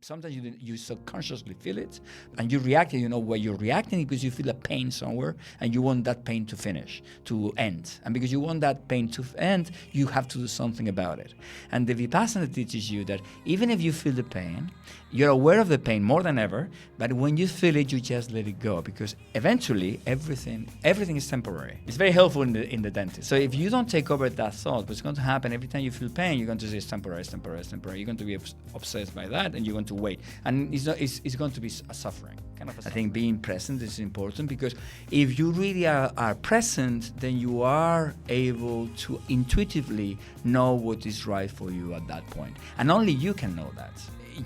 Sometimes you subconsciously feel it, and you react. You know why you're reacting, because you feel a pain somewhere, and you want that pain to finish, to end. And because you want that pain to end, you have to do something about it. And the Vipassana teaches you that even if you feel the pain, you're aware of the pain more than ever, but when you feel it, you just let it go, because eventually everything is temporary. It's very helpful in the dentist. So if you don't take over that thought, what's going to happen every time you feel pain, you're going to say it's temporary, it's temporary, it's temporary. You're going to be obsessed by that, and you're going to wait. And it's going to be a suffering. I think being present is important, because if you really are present, then you are able to intuitively know what is right for you at that point. And only you can know that.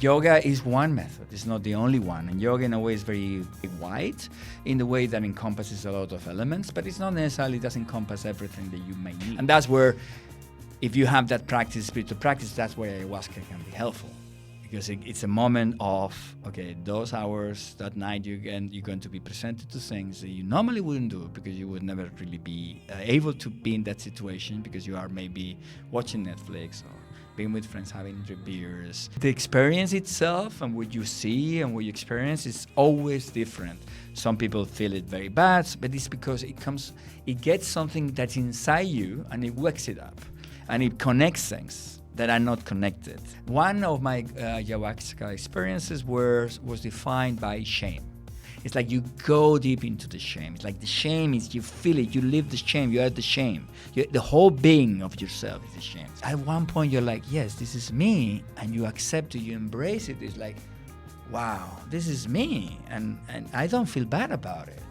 Yoga is one method. It's not the only one. And yoga, in a way, is very wide in the way that encompasses a lot of elements, but it's not necessarily does encompass everything that you may need. And that's where, if you have that practice, spiritual practice, that's where ayahuasca can be helpful. Because it's a moment of, okay, those hours, that night, you're going to be presented to things that you normally wouldn't do, because you would never really be able to be in that situation, because you are maybe watching Netflix or being with friends, having 3 beers. The experience itself and what you see and what you experience is always different. Some people feel it very bad, but it's because it gets something that's inside you and it wakes it up and it connects things that are not connected. One of my ayahuasca experiences was defined by shame. It's like you go deep into the shame. It's like the shame is, you feel it, you live the shame, you are the shame. The whole being of yourself is the shame. At one point you're like, yes, this is me, and you accept it, you embrace it. It's like, wow, this is me, and I don't feel bad about it.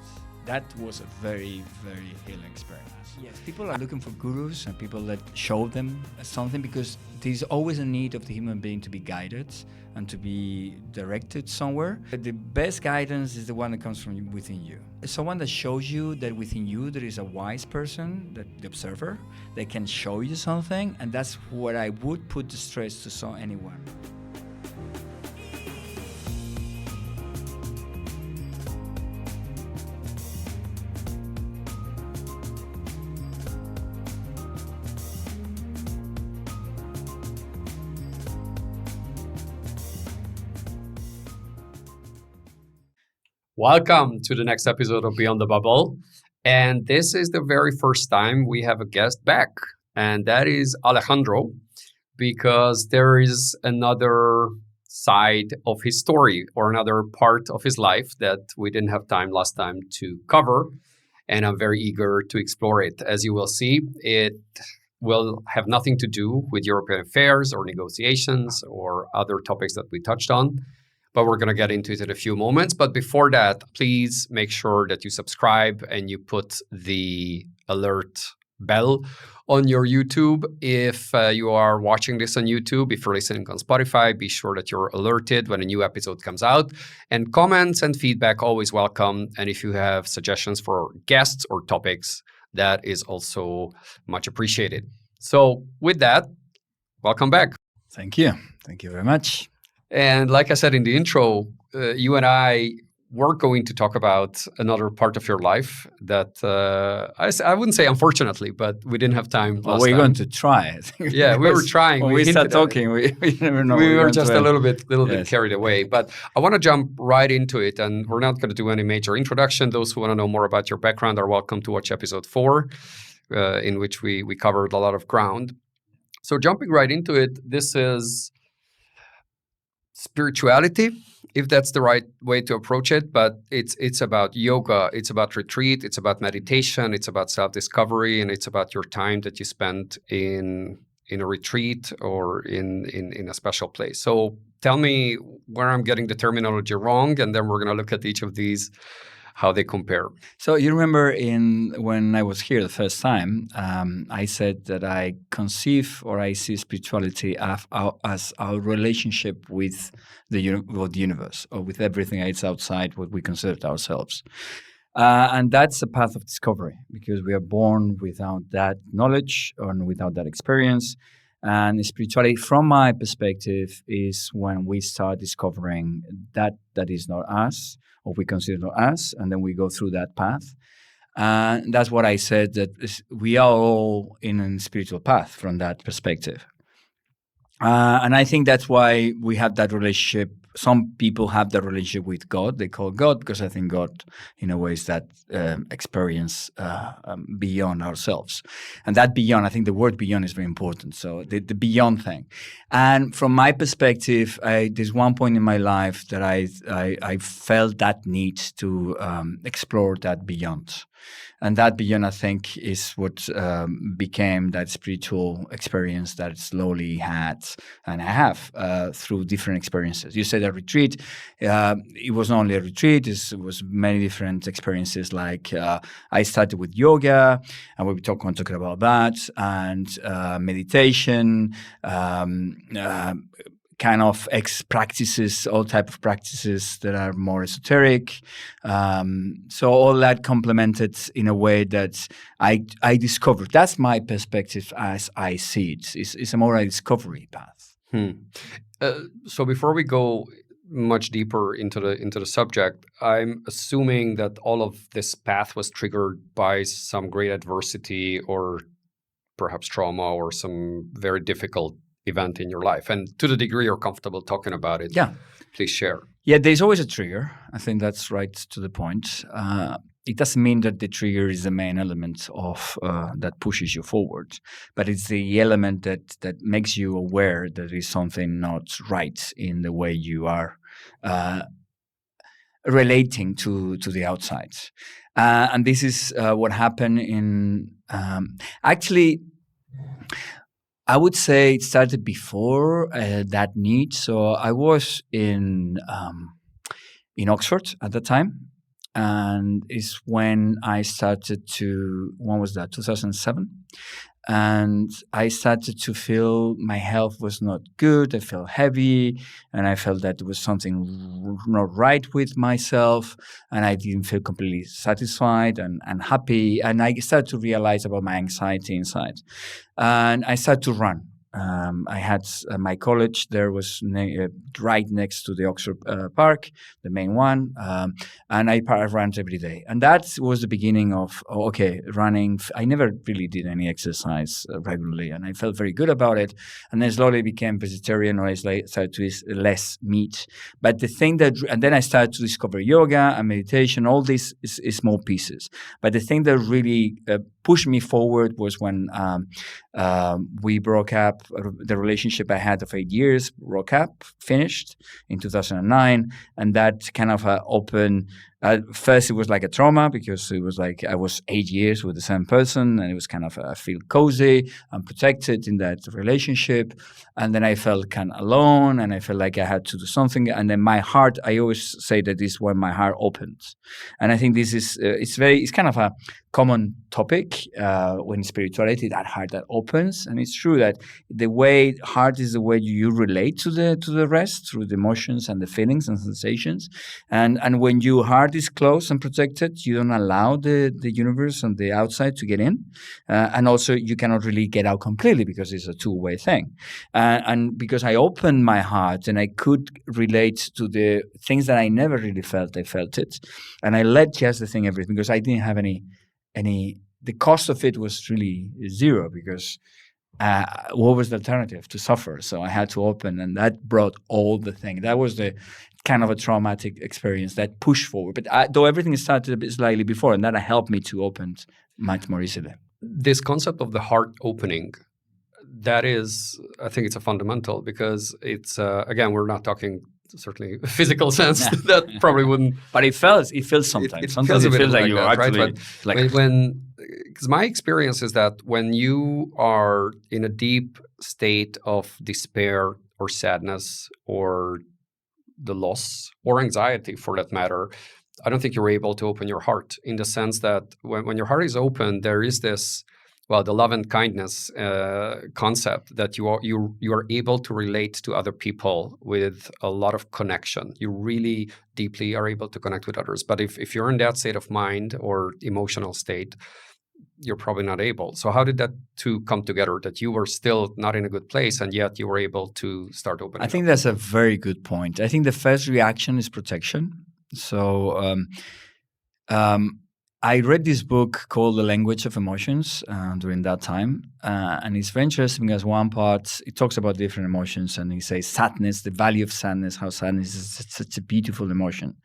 That was a very, very healing experience. Yes, people are looking for gurus and people that show them something, because there's always a need of the human being to be guided and to be directed somewhere. But the best guidance is the one that comes from within you. Someone that shows you that within you there is a wise person, that the observer, that can show you something, and that's what I would put the stress to anyone. Welcome to the next episode of Beyond the Bubble. And this is the very first time we have a guest back, and that is Alejandro, because there is another side of his story, or another part of his life that we didn't have time last time to cover. And I'm very eager to explore it. As you will see, it will have nothing to do with European affairs or negotiations or other topics that we touched on. But we're going to get into it in a few moments. But before that, please make sure that you subscribe and you put the alert bell on your YouTube. If you are watching this on YouTube, if you're listening on Spotify, be sure that you're alerted when a new episode comes out. And comments and feedback, always welcome. And if you have suggestions for guests or topics, that is also much appreciated. So with that, welcome back. Thank you. Thank you very much. And like I said in the intro, you and I were going to talk about another part of your life that I wouldn't say unfortunately, but we didn't have time last we're time. going to try it. Yeah, we were trying. When we start talking, we never know. We were just a little bit carried away. But I want to jump right into it, and we're not going to do any major introduction. Those who want to know more about your background are welcome to watch episode 4, in which we covered a lot of ground. So jumping right into it, this is spirituality, if that's the right way to approach it, but it's about yoga, it's about retreat, it's about meditation, it's about self-discovery, and it's about your time that you spend in a retreat or in a special place. So tell me where I'm getting the terminology wrong, and then we're going to look at each of these, how they compare. So you remember when I was here the first time, I said that I conceive or I see spirituality as our relationship with the universe, or with everything that's outside what we consider ourselves. And that's a path of discovery, because we are born without that knowledge or without that experience. And spirituality, from my perspective, is when we start discovering that is not us, or we consider not us, and then we go through that path. And that's what I said, that we are all in a spiritual path from that perspective. And I think that's why we have that relationship some people have the relationship with God. They call God because I think God, in a way, is that experience beyond ourselves. And that beyond, I think the word beyond is very important. So the beyond thing. And from my perspective, there's one point in my life that I felt that need to explore that beyond. And that beyond, I think, is what became that spiritual experience that I slowly had and I have through different experiences. You said a retreat. It was not only a retreat. It was many different experiences. Like I started with yoga, and we'll be talking about that, and meditation, kind of practices, all type of practices that are more esoteric. So all that complemented in a way that I discovered. That's my perspective as I see it. It's a more a discovery path. So before we go much deeper into the subject, I'm assuming that all of this path was triggered by some great adversity or perhaps trauma or some very difficult event in your life. And to the degree you're comfortable talking about it, please share. Yeah, there's always a trigger. I think that's right to the point. It doesn't mean that the trigger is the main element of that pushes you forward, but it's the element that makes you aware that there is something not right in the way you are relating to the outside. And this is what happened in actually. I would say it started before that need. So I was in Oxford at the time, and it's when I started to. When was that? 2007, and I started to feel my health was not good. I felt heavy, and I felt that there was something not right with myself, and I didn't feel completely satisfied and happy. And I started to realize about my anxiety inside. And I started to run. I had my college there was right next to the Oxford Park, the main one, and I ran every day. And that was the beginning of running. I never really did any exercise regularly, and I felt very good about it. And then slowly became vegetarian, or I started to eat less meat. But the thing and then I started to discover yoga and meditation. All these is small pieces. But the thing that really pushed me forward was when we broke up. The relationship I had of 8 years broke up, finished in 2009, and that kind of opened. First, it was like a trauma because it was like I was 8 years with the same person, and it was kind of I feel cozy and protected in that relationship. And then I felt kind of alone, and I felt like I had to do something. And then my heart, I always say that this is when my heart opens, and I think this is it's kind of a common topic when spirituality, that heart that opens. And it's true that the way heart is the way you relate to the rest through the emotions and the feelings and sensations. And when your heart is closed and protected, you don't allow the universe and the outside to get in. And also you cannot really get out completely because it's a two-way thing. And because I opened my heart and I could relate to the things that I never really felt, I felt it. And I let just the thing everything because I didn't have any the cost of it was really zero because what was the alternative? To suffer. So I had to open, and that brought all the thing. That was the kind of a traumatic experience that pushed forward. But though everything started a bit slightly before, and that helped me to open much more easily. This concept of the heart opening, that is, I think it's a fundamental because it's, again, we're not talking certainly physical sense. That probably wouldn't. But it feels sometimes. Sometimes it feels like you're actually right? But because my experience is that when you are in a deep state of despair or sadness or the loss or anxiety for that matter, I don't think you're able to open your heart in the sense that when your heart is open, there is this, the love and kindness concept that you are able to relate to other people with a lot of connection. You really deeply are able to connect with others. But if you're in that state of mind or emotional state, you're probably not able. So how did that two come together, that you were still not in a good place and yet you were able to start opening I think up? that's a very good point. I think the first reaction is protection. So I read this book called The Language of Emotions during that time. And it's very interesting because one part, it talks about different emotions, and he says sadness, the value of sadness, how sadness is such a beautiful emotion.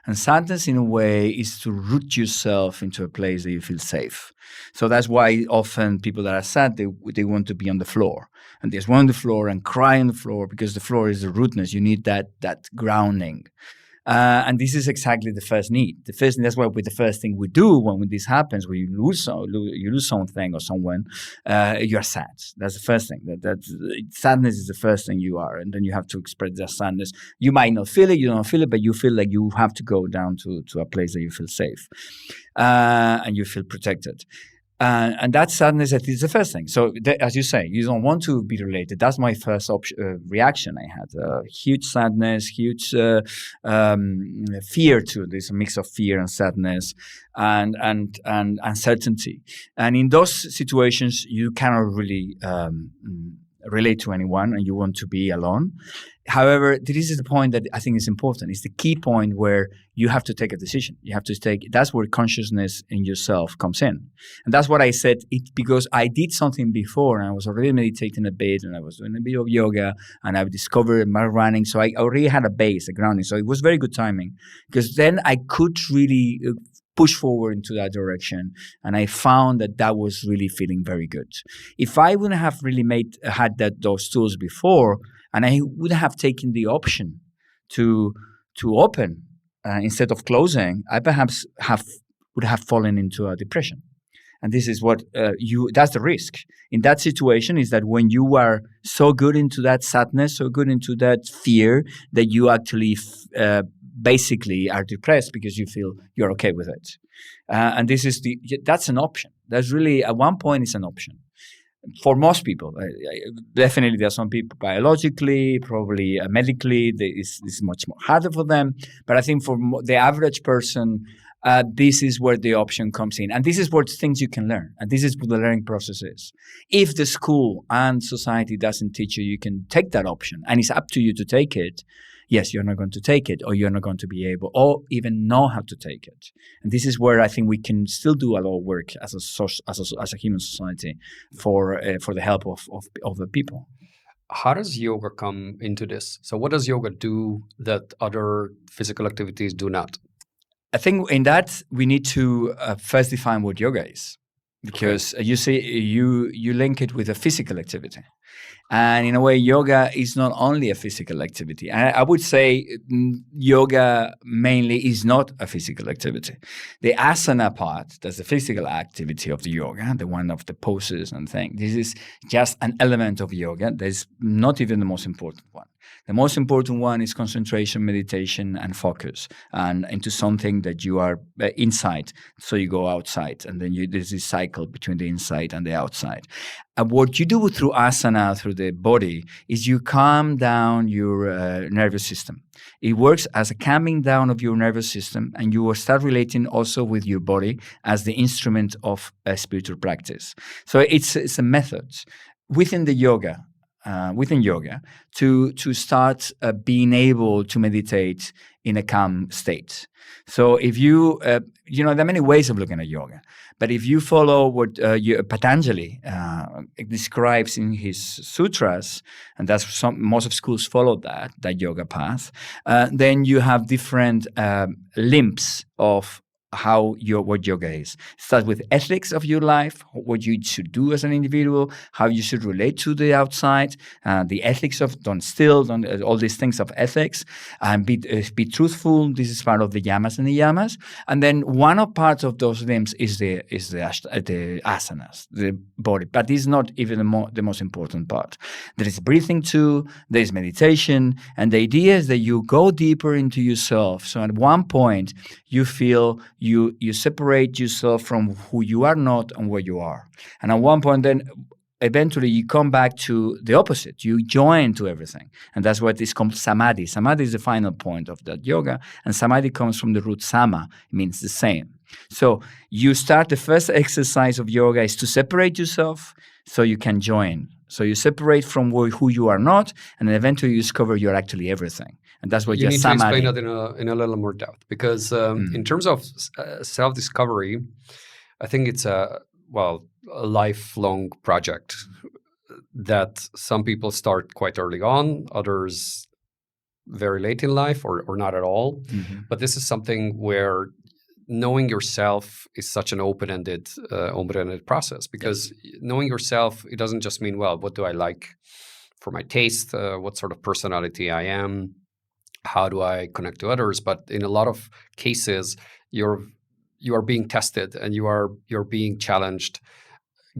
And sadness, in a way, is to root yourself into a place that you feel safe. So that's why often people that are sad, they want to be on the floor. And they just want on the floor and cry on the floor, because the floor is the rootness. You need that grounding. And this is exactly the first need. That's why the first thing we do when this happens, when you lose something or someone, you are sad. That's the first thing. Sadness is the first thing you are, and then you have to express that sadness. You might not feel it, you don't feel it, but you feel like you have to go down to a place that you feel safe, and you feel protected. And that sadness is the first thing. So, as you say, you don't want to be related. That's my first reaction. I had huge sadness, huge fear too. There's a mix of fear and sadness and uncertainty. And in those situations, you cannot really relate to anyone, and you want to be alone. However, this is the point that I think is important. It's the key point where you have to take a decision. You have to that's where consciousness in yourself comes in. And that's what I said, because I did something before, and I was already meditating a bit, and I was doing a bit of yoga, and I discovered my running. So I already had a base, a grounding. So it was very good timing, because then I could really push forward into that direction, and I found that was really feeling very good. If I wouldn't have really had those tools before, and I would have taken the option to open instead of closing, I perhaps would have fallen into a depression. And this is what that's the risk in that situation, is that when you are so good into that sadness, so good into that fear, that you actually basically are depressed because you feel you're okay with it. And that's an option. That's really, at one point, it's an option. For most people, definitely there are some people biologically, probably medically, it's much more harder for them. But I think for the average person, this is where the option comes in. And this is what things you can learn. And this is what the learning process is. If the school and society doesn't teach you, you can take that option, and it's up to you to take it. Yes, you're not going to take it, or you're not going to be able, or even know how to take it. And this is where I think we can still do a lot of work as a human society for the help of the people. How does yoga come into this? So what does yoga do that other physical activities do not? I think in that we need to first define what yoga is, because you see, you link it with a physical activity. And in a way, yoga is not only a physical activity. I would say yoga mainly is not a physical activity. The asana part, that's the physical activity of the yoga, the one of the poses and things. This is just an element of yoga. That's not even the most important one. The most important one is concentration, meditation, and focus, and into something that you are inside. So you go outside, and then there's this cycle between the inside and the outside. And what you do through asana, through the body, is you calm down your nervous system. It works as a calming down of your nervous system, and you will start relating also with your body as the instrument of a spiritual practice. So it's a method within the yoga. To start being able to meditate in a calm state. So if you, there are many ways of looking at yoga, but if you follow what Patanjali describes in his sutras, and that's most of schools follow that yoga path, then you have different limbs of what yoga is. It starts with ethics of your life, what you should do as an individual, how you should relate to the outside, the ethics of don't steal, all these things of ethics, and be truthful. This is part of the yamas and the yamas. And then one of parts of those limbs is the asanas, the body. But this is not even the most important part. There is breathing too, there is meditation, and the idea is that you go deeper into yourself. So at one point, you feel you separate yourself from who you are not and where you are. And at one point, then eventually you come back to the opposite. You join to everything. And that's what is called samadhi. Samadhi is the final point of that yoga. And samadhi comes from the root sama. It means the same. So you start, the first exercise of yoga is to separate yourself so you can join So you separate from who you are not, and then eventually you discover you're actually everything. And that's what you need to samadhi. explain that in a little more depth, because in terms of self-discovery, I think it's a lifelong project that some people start quite early on, others very late in life, or not at all. Mm-hmm. But this is something where knowing yourself is such an open-ended process, because knowing yourself, it doesn't just mean, well, what do I like for my taste? What sort of personality I am? How do I connect to others? But in a lot of cases, you are being tested and you're being challenged,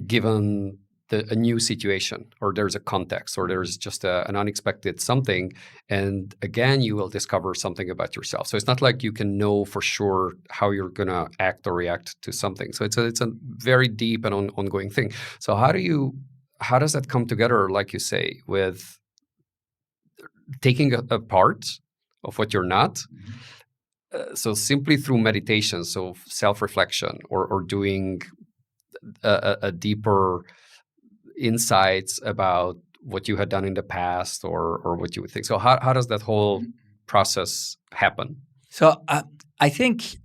given a new situation, or there's a context, or there's just an unexpected something, and again you will discover something about yourself. So it's not like you can know for sure how you're gonna act or react to something. So it's a very deep and ongoing thing. So how does that come together, like you say, with taking a part of what you're not? So simply through meditation, so self-reflection, or doing a deeper insights about what you had done in the past, or what you would think. So how does that whole process happen? So I think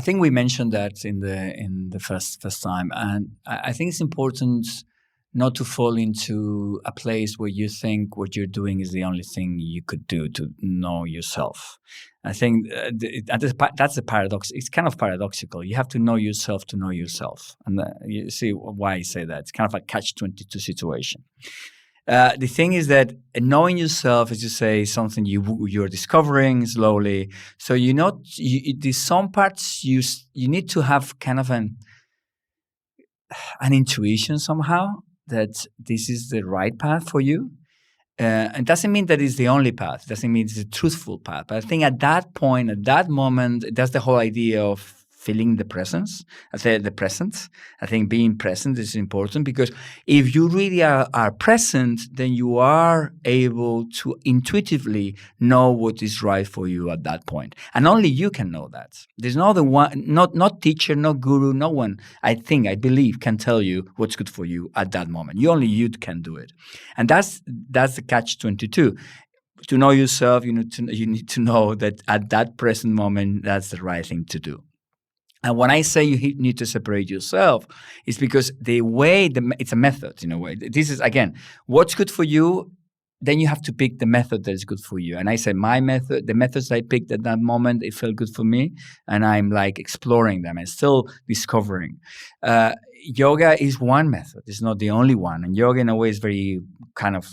we mentioned that in the first time, and I think it's important not to fall into a place where you think what you're doing is the only thing you could do to know yourself. I think that's the paradox. It's kind of paradoxical. You have to know yourself to know yourself. And you see why I say that. It's kind of a catch-22 situation. The thing is that knowing yourself, as you say, is something you're discovering slowly. So there's some parts you need to have kind of an intuition somehow that this is the right path for you. And doesn't mean that it's the only path. It doesn't mean it's a truthful path. But I think at that point, at that moment, that's the whole idea of feeling the presence. I say the presence. I think being present is important, because if you really are present, then you are able to intuitively know what is right for you at that point. And only you can know that. There's no other one, not teacher, no guru, no one, I believe, can tell you what's good for you at that moment. Only you can do it. And that's the catch-22. To know yourself, you need to know that at that present moment, that's the right thing to do. And when I say you need to separate yourself, it's because it's a method in a way. This is, again, what's good for you, then you have to pick the method that is good for you. And I say my method, the methods I picked at that moment, it felt good for me. And I'm like exploring them and still discovering. Yoga is one method. It's not the only one. And yoga in a way is very kind of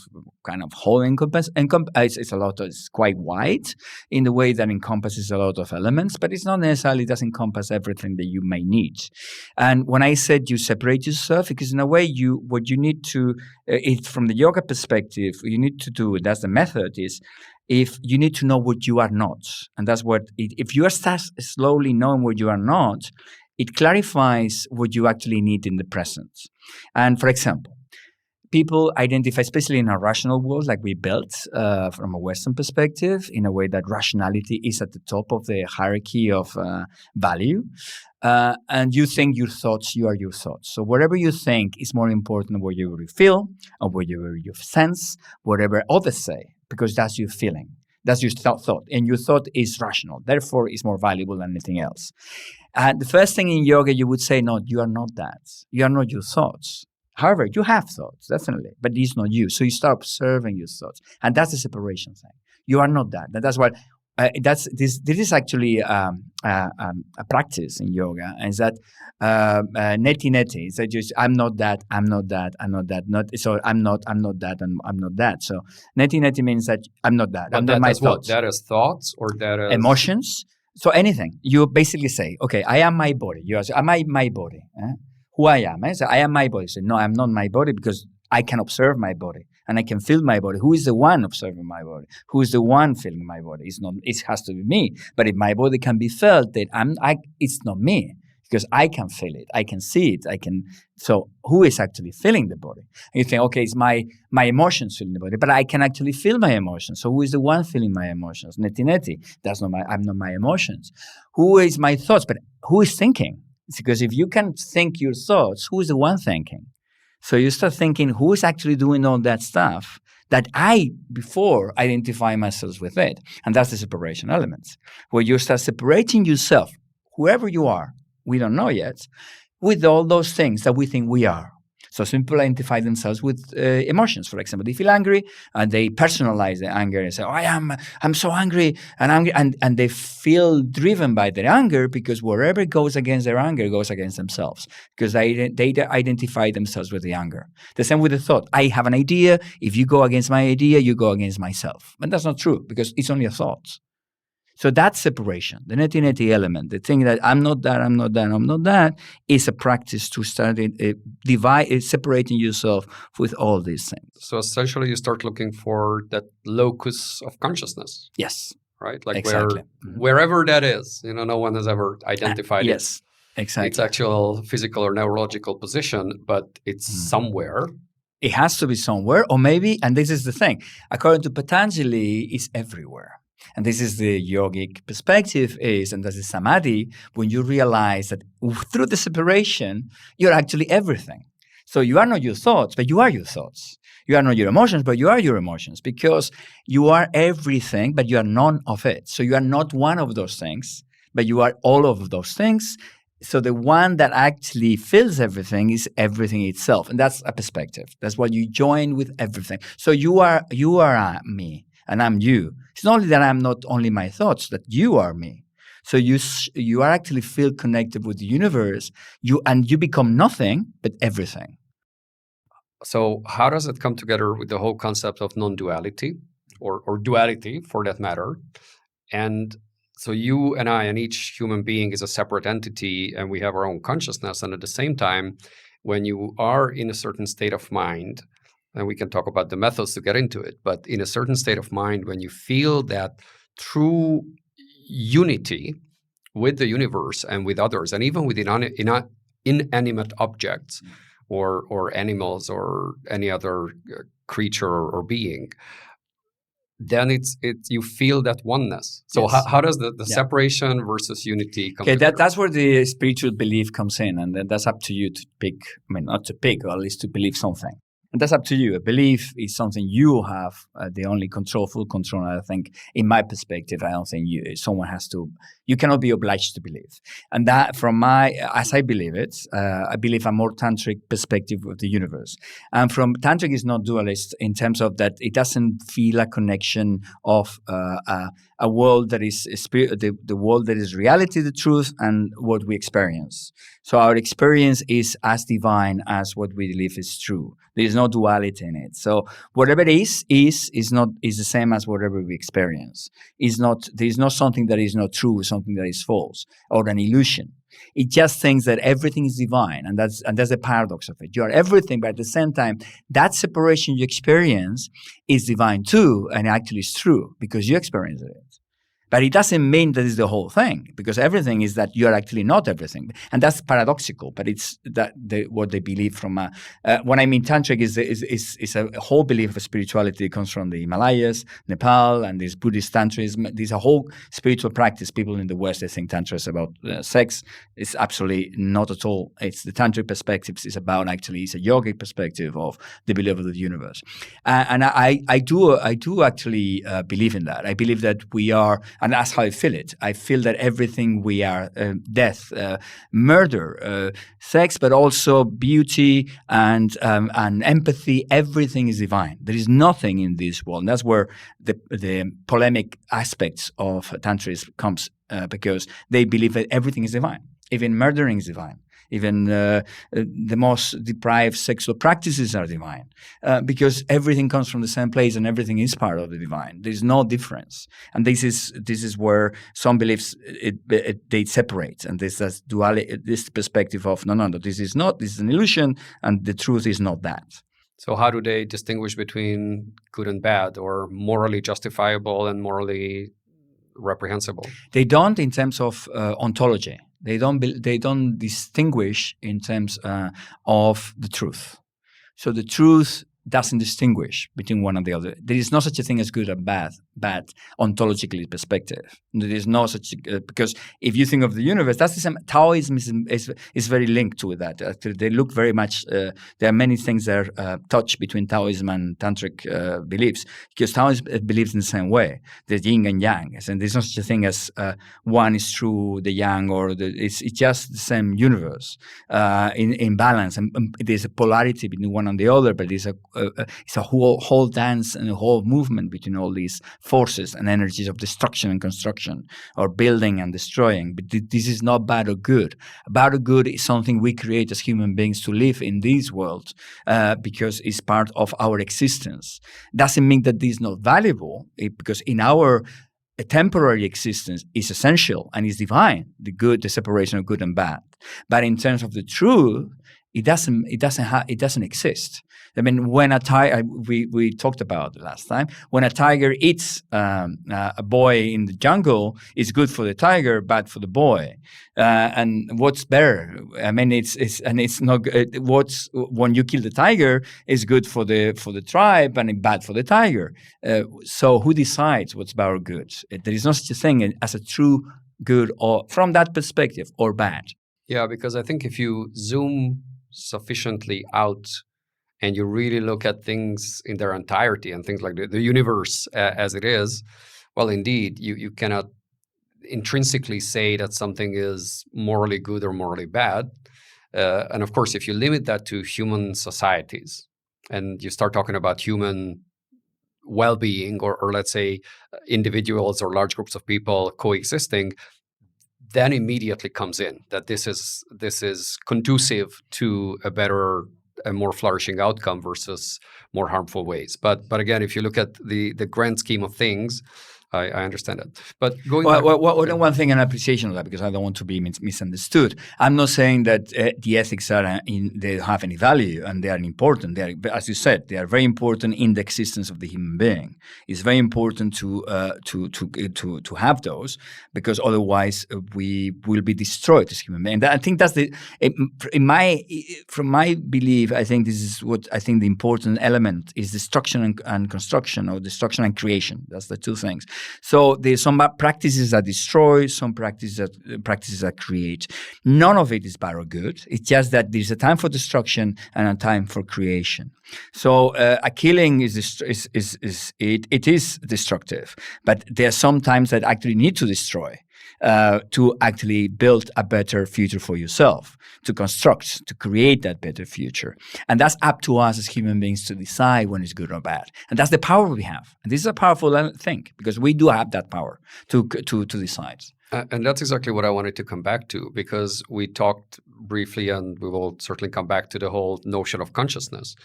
whole it's quite wide in the way that encompasses a lot of elements, but it's not necessarily does encompass everything that you may need. And when I said you separate yourself, because in a way what you need to, from the yoga perspective, you need to do, that's the method, is if you need to know what you are not. And that's if you are slowly knowing what you are not, it clarifies what you actually need in the present. And for example, people identify, especially in a rational world like we built from a Western perspective, in a way that rationality is at the top of the hierarchy of value. And you think your thoughts, you are your thoughts. So whatever you think is more important than what you really feel, or what you sense, whatever others say, because that's your feeling. That's your thought. And your thought is rational. Therefore, it's more valuable than anything else. And the first thing in yoga, you would say, no, you are not that. You are not your thoughts. However, you have thoughts, definitely, but it's not you. So you start observing your thoughts. And that's the separation thing. You are not that. That's what, this is actually a practice in yoga. And that neti. It's just, I'm not that, I'm not that, I'm not that. So I'm not that, and I'm not that. So neti means that I'm not that. I'm not my thoughts. That is thoughts, or that is emotions. So anything. You basically say, okay, I am my body. You ask, am I my body? Who I am. So I am my body. So no, I'm not my body, because I can observe my body and I can feel my body. Who is the one observing my body? Who is the one feeling my body? It's not. It has to be me. But if my body can be felt, then it's not me, because I can feel it. I can see it. So who is actually feeling the body? And you think, okay, it's my emotions feeling the body, but I can actually feel my emotions. So who is the one feeling my emotions? Neti. I'm not my emotions. Who is my thoughts? But who is thinking? It's because if you can think your thoughts, who is the one thinking? So you start thinking, who is actually doing all that stuff that I before identify myself with it? And that's the separation element, where you start separating yourself, whoever you are, we don't know yet, with all those things that we think we are. So some people identify themselves with emotions. For example, they feel angry and they personalize the anger and say, "Oh, I'm so angry and they feel driven by their anger because wherever goes against their anger goes against themselves because they identify themselves with the anger. The same with the thought. I have an idea. If you go against my idea, you go against myself. But that's not true because it's only a thought. So that separation, the neti-neti element, the thing that I'm not that, I'm not that, I'm not that, is a practice to start separating yourself with all these things. So essentially, you start looking for that locus of consciousness. Yes. Right? Like exactly. Wherever that is, no one has ever identified it. Yes, exactly. Its actual physical or neurological position, but it's somewhere. It has to be somewhere, or maybe, and this is the thing, according to Patanjali, it's everywhere. And this is the yogic perspective and that's the samadhi, when you realize that through the separation, you're actually everything. So you are not your thoughts, but you are your thoughts. You are not your emotions, but you are your emotions, because you are everything, but you are none of it. So you are not one of those things, but you are all of those things. So the one that actually fills everything is everything itself. And that's a perspective. That's what you join with everything. So you are me. And I'm you. It's not only that I'm not only my thoughts, that you are me. So you are actually feel connected with the universe. You become nothing but everything. So how does it come together with the whole concept of non-duality or duality for that matter? And so you and I and each human being is a separate entity and we have our own consciousness. And at the same time, when you are in a certain state of mind, and we can talk about the methods to get into it, but in a certain state of mind, when you feel that true unity with the universe and with others, and even with inanimate objects or animals or any other creature or being, then it's you feel that oneness. So yes. how does the separation versus unity come together? That's where the spiritual belief comes in, and then that's up to you to pick. I mean, not to pick, or at least to believe something. And that's up to you. A belief is something you have the only full control. And I think, in my perspective, I don't think someone has to. You cannot be obliged to believe. And that, as I believe it, I believe a more tantric perspective of the universe. And from tantric is not dualist in terms of that it doesn't feel a connection of a world that is the world that is reality, the truth, and what we experience. So our experience is as divine as what we believe is true. There is no duality in it. So whatever it is the same as whatever we experience. There is not something that is not true, something that is false, or an illusion. It just thinks that everything is divine, and that's the paradox of it. You are everything, but at the same time, that separation you experience is divine too, and actually is true because you experience it. But it doesn't mean that it's the whole thing, because everything is that you are actually not everything. And that's paradoxical, but it's what they believe from when I mean tantric is a whole belief of spirituality that comes from the Himalayas, Nepal, and this Buddhist tantrism. There's a whole spiritual practice. People in the West, they think tantra is about sex. It's absolutely not at all. It's the tantric perspective is about it's a yogic perspective of the belief of the universe. And I do actually believe in that. I believe that we are. And that's how I feel it. I feel that everything we are, death, murder, sex, but also beauty and empathy, everything is divine. There is nothing in this world. And that's where the polemic aspects of Tantrism comes, because they believe that everything is divine. Even murdering is divine. Even the most deprived sexual practices are divine, because everything comes from the same place and everything is part of the divine. There's no difference, and this is where some beliefs they separate, and this is duality. This perspective of no, this is an illusion, and the truth is not that. So how do they distinguish between good and bad, or morally justifiable and morally reprehensible? They don't in terms of ontology. They don't distinguish in terms of the truth. So the truth doesn't distinguish between one and the other. There is no such a thing as good and bad ontologically perspective. There is no such because if you think of the universe, that's the same. Taoism is very linked to that. They look very much. There are many things that are touch between Taoism and tantric beliefs, because Taoism believes in the same way. There's yin and yang, and there's no such a thing as one is true, the yang, or it's just the same universe in balance. And there's a polarity between one and the other, but it's a whole dance and a whole movement between all these forces and energies of destruction and construction, or building and destroying. But this is not bad or good. Bad or good is something we create as human beings to live in this world because it's part of our existence. Doesn't mean that this is not valuable, because in our temporary existence is essential and is divine, the separation of good and bad. But in terms of the truth, it doesn't exist. I mean, when a tiger, we talked about it last time, when a tiger eats a boy in the jungle, it's good for the tiger, bad for the boy. And what's better? I mean, it's not. What's when you kill the tiger is good for the tribe and bad for the tiger. So who decides what's bad or good? There is no such a thing as a true good, or from that perspective, or bad. Yeah, because I think if you zoom sufficiently out and you really look at things in their entirety and things like the universe as it is, well, indeed, you cannot intrinsically say that something is morally good or morally bad. And of course, if you limit that to human societies and you start talking about human well-being, or let's say individuals or large groups of people coexisting, then immediately comes in that this is conducive to a more flourishing outcome versus more harmful ways. But again, if you look at the grand scheme of things, I understand it. But going back, one thing, an appreciation of that, because I don't want to be misunderstood. I'm not saying that the ethics they have any value and they are important. As you said, they are very important in the existence of the human being. It's very important to have those, because otherwise we will be destroyed as human beings. And I think that's from my belief. I think this is what I think the important element is: destruction and construction, or destruction and creation. That's the two things. So there's some practices that destroy, some practices that create. None of it is bad or good. It's just that there's a time for destruction and a time for creation. So a killing is destructive, but there are some times that actually need to destroy to actually build a better future for yourself, to construct, to create that better future. And that's up to us as human beings to decide when it's good or bad. And that's the power we have. And this is a powerful thing, because we do have that power to decide. And that's exactly what I wanted to come back to, because we talked briefly, and we will certainly come back to the whole notion of consciousness.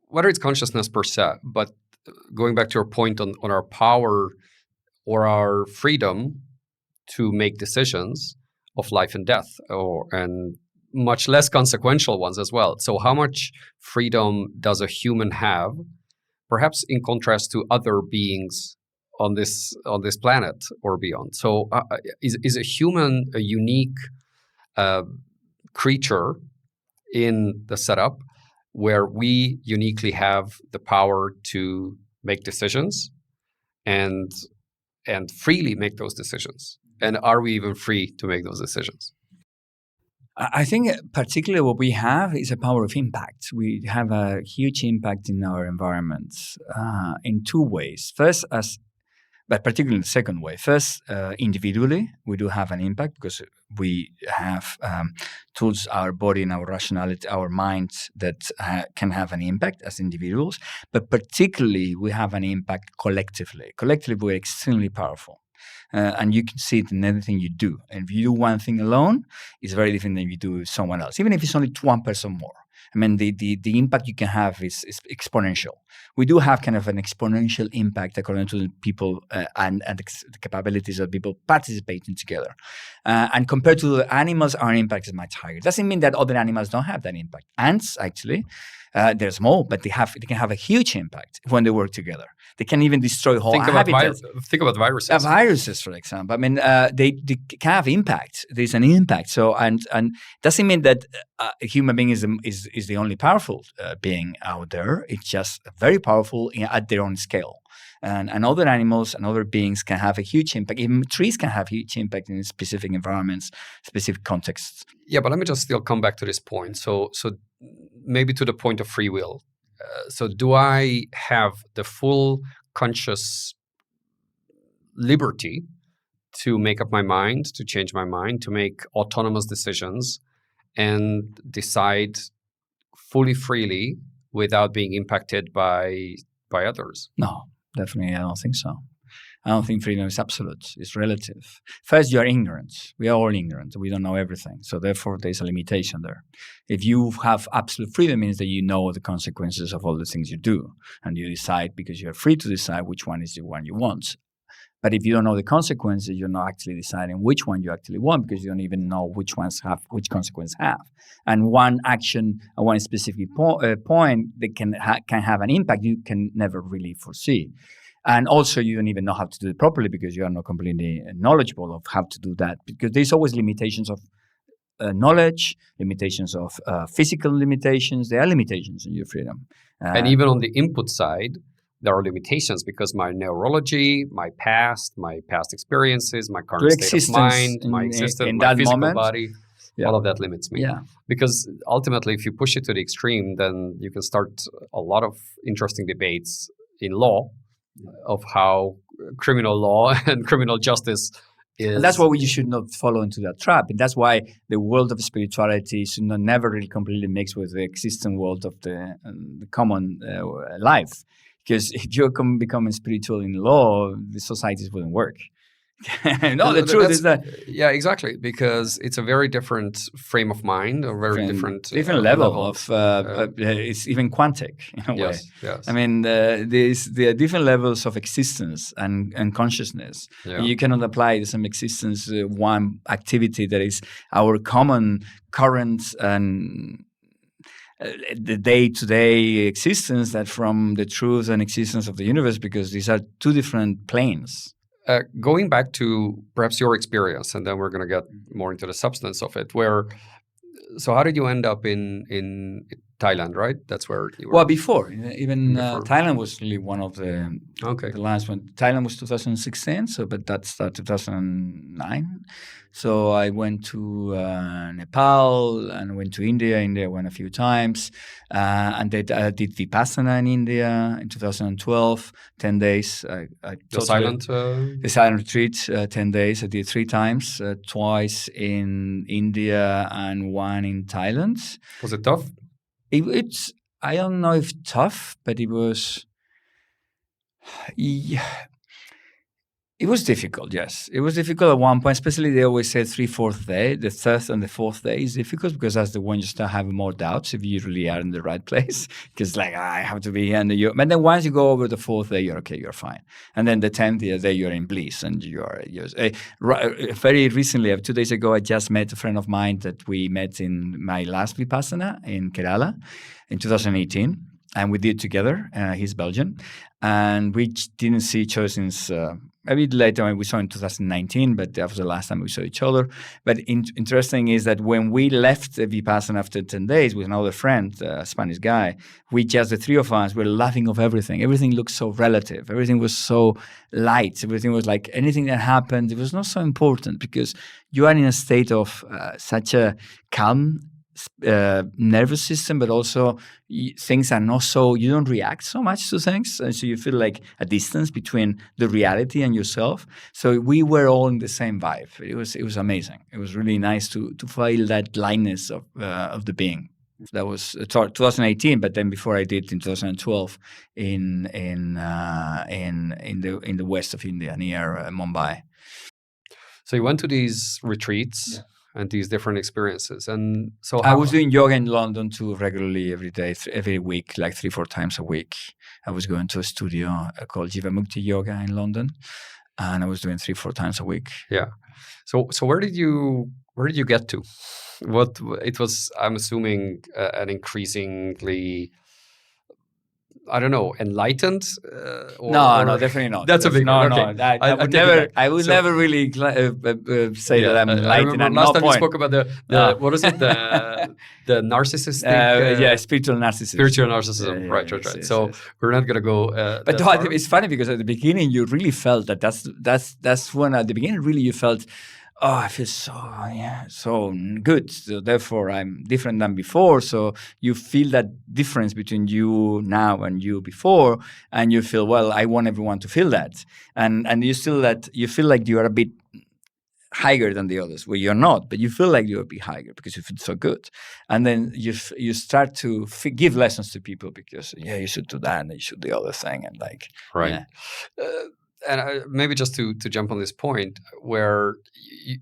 Whether it's consciousness per se, but going back to your point on our power or our freedom to make decisions of life and death, and much less consequential ones as well. So how much freedom does a human have, perhaps in contrast to other beings on this planet or beyond? So is a human a unique creature in the setup where we uniquely have the power to make decisions and freely make those decisions? And are we even free to make those decisions? I think particularly what we have is a power of impact. We have a huge impact in our environments in two ways. First, but particularly in the second way. First, individually, we do have an impact because we have tools, our body and our rationality, our minds that can have an impact as individuals. But particularly, we have an impact collectively. Collectively, we're extremely powerful. And you can see it in everything you do. And if you do one thing alone, it's very different than you do with someone else, even if it's only one person more. I mean, the impact you can have is exponential. We do have kind of an exponential impact according to the people and the capabilities of people participating together. And compared to the animals, our impact is much higher. Doesn't mean that other animals don't have that impact. Ants, actually, they're small, but they can have a huge impact when they work together. They can even destroy whole habitats. Think about viruses. Viruses, for example. I mean, they can have impact. There's an impact. So, and doesn't mean that a human being is the only powerful being out there. It's just very powerful at their own scale. And other animals and other beings can have a huge impact. Even trees can have huge impact in specific environments, specific contexts. Yeah, but let me just still come back to this point. So maybe to the point of free will. So do I have the full conscious liberty to make up my mind, to change my mind, to make autonomous decisions and decide fully freely without being impacted by others? No, definitely I don't think so. I don't think freedom is absolute. It's relative. First, you are ignorant. We are all ignorant. We don't know everything. So therefore, there's a limitation there. If you have absolute freedom, it means that you know the consequences of all the things you do. And you decide because you're free to decide which one is the one you want. But if you don't know the consequences, you're not actually deciding which one you actually want because you don't even know which consequences have. And one action at one specific point that can have an impact you can never really foresee. And also, you don't even know how to do it properly because you are not completely knowledgeable of how to do that. Because there's always limitations of knowledge, limitations of physical limitations. There are limitations in your freedom. And even on the input side, there are limitations because my neurology, my past experiences, my current state of mind, my existence, my physical body, all of that limits me. Yeah. Because ultimately, if you push it to the extreme, then you can start a lot of interesting debates in law of how criminal law and criminal justice is. And that's why you should not follow into that trap. And that's why the world of spirituality should not never really completely mix with the existing world of the common life. Because if you're becoming spiritual in law, the societies wouldn't work. No, the truth is that... Yeah, exactly. Because it's a very different frame of mind, a very different level of... it's even quantic in a way. Yes. I mean, there are different levels of existence and consciousness. Yeah. And you cannot apply the same existence one activity that is our common current and... the day-to-day existence that from the truth and existence of the universe, because these are two different planes. Going back to perhaps your experience, and then we're going to get more into the substance of it. So how did you end up in Thailand, right? That's where you were. Well, before. Thailand was really one of the last one. Thailand was 2016, but that's 2009. So I went to Nepal and went to India. India I went a few times. And I did Vipassana in India in 2012, 10 days. The silent retreat, 10 days. I did 3 times, twice in India and one in Thailand. Was it tough? It's I don't know if tough, but it was. Yeah, it was difficult. Yes, it was difficult at one point. Especially they always say 3/4 day. The 3rd and the 4th day is difficult because that's the one you start having more doubts if you really are in the right place. Because I have to be here, but then once you go over the 4th day, you're okay, you're fine. And then the 10th day, you're in bliss, and you're very recently, 2 days ago, I just met a friend of mine that we met in my last Vipassana in Kerala in 2018. And we did together. He's Belgian. And we didn't see each other since a bit later. We saw in 2019, but that was the last time we saw each other. But interesting is that when we left the Vipassana after 10 days with another friend, a Spanish guy, the 3 of us were laughing of everything. Everything looked so relative. Everything was so light. Everything was like anything that happened, it was not so important because you are in a state of such a calm nervous system, but also things are not so, you don't react so much to things. And so you feel like a distance between the reality and yourself. So we were all in the same vibe. It was amazing. It was really nice to feel that lightness of the being. That was 2018, but then before I did in 2012 in the west of India near Mumbai. So you went to these retreats. and these different experiences. And so I was doing yoga in London too regularly every day, every week, like 3-4 times a week. I was going to a studio called Jivamukti Yoga in London, and I was doing 3-4 times a week. Yeah. So where did you get to? What it was? I'm assuming an increasingly, I don't know, enlightened. No, definitely not. That's a big one. Okay. I would never. I would never really say that I'm enlightened. I remember last time you point. spoke about the what is it, the narcissistic spiritual narcissism. Spiritual narcissism, right. Yes, so yes. we're not gonna go. But it's funny because at the beginning you really felt that's when at the beginning really you felt, oh, I feel so good. So therefore, I'm different than before. So you feel that difference between you now and you before, and you feel, well, I want everyone to feel that, and you feel like you are a bit higher than the others. Well, you're not, but you feel like you're a bit higher because you feel so good, and then you start to give lessons to people because you should do that and you should do the other thing and like right. And maybe just to jump on this point where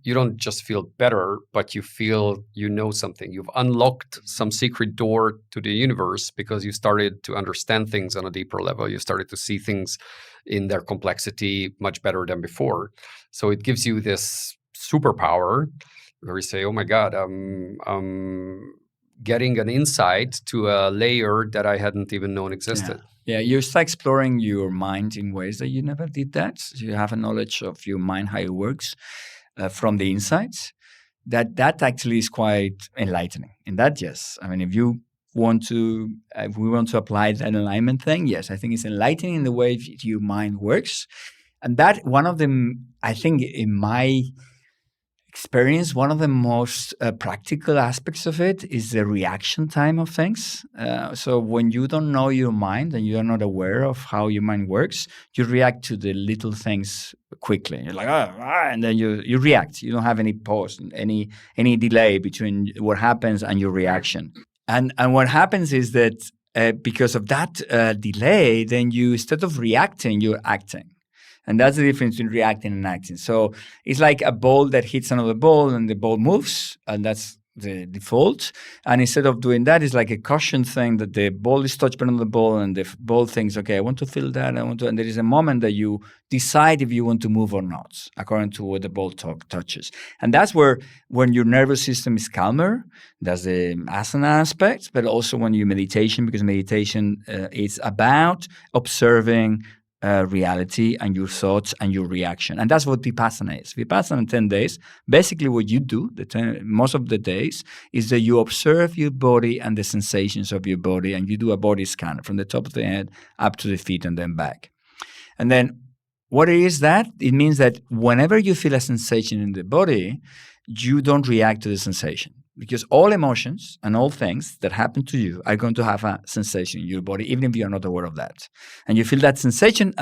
you don't just feel better, but you feel you know something. You've unlocked some secret door to the universe because you started to understand things on a deeper level. You started to see things in their complexity much better than before. So it gives you this superpower where you say, oh my God, I'm getting an insight to a layer that I hadn't even known existed. Yeah, you start exploring your mind in ways that you never did that. So you have a knowledge of your mind, how it works from the insides. That actually is quite enlightening. In that, yes. I mean, if we want to apply that alignment thing, yes, I think it's enlightening in the way your mind works. And that one of them, I think in my experience, one of the most practical aspects of it is the reaction time of things. So when you don't know your mind and you are not aware of how your mind works, you react to the little things quickly. You're like, and then you react. You don't have any pause, any delay between what happens and your reaction. And what happens is that because of that delay, then you, instead of reacting, you're acting. And that's the difference between reacting and acting. So it's like a ball that hits another ball and the ball moves, and that's the default. And instead of doing that, it's like a caution thing that the ball is touched by another ball and the ball thinks, okay, I want to feel that, and there is a moment that you decide if you want to move or not, according to what the ball touches. And that's where, when your nervous system is calmer, that's the asana aspect, but also when you meditation, because meditation is about observing reality and your thoughts and your reaction. And that's what Vipassana is. Vipassana in 10 days, basically what you do most of the days is that you observe your body and the sensations of your body, and you do a body scan from the top of the head up to the feet and then back. And then what is that? It means that whenever you feel a sensation in the body, you don't react to the sensation. Because all emotions and all things that happen to you are going to have a sensation in your body, even if you are not aware of that. And you feel that sensation,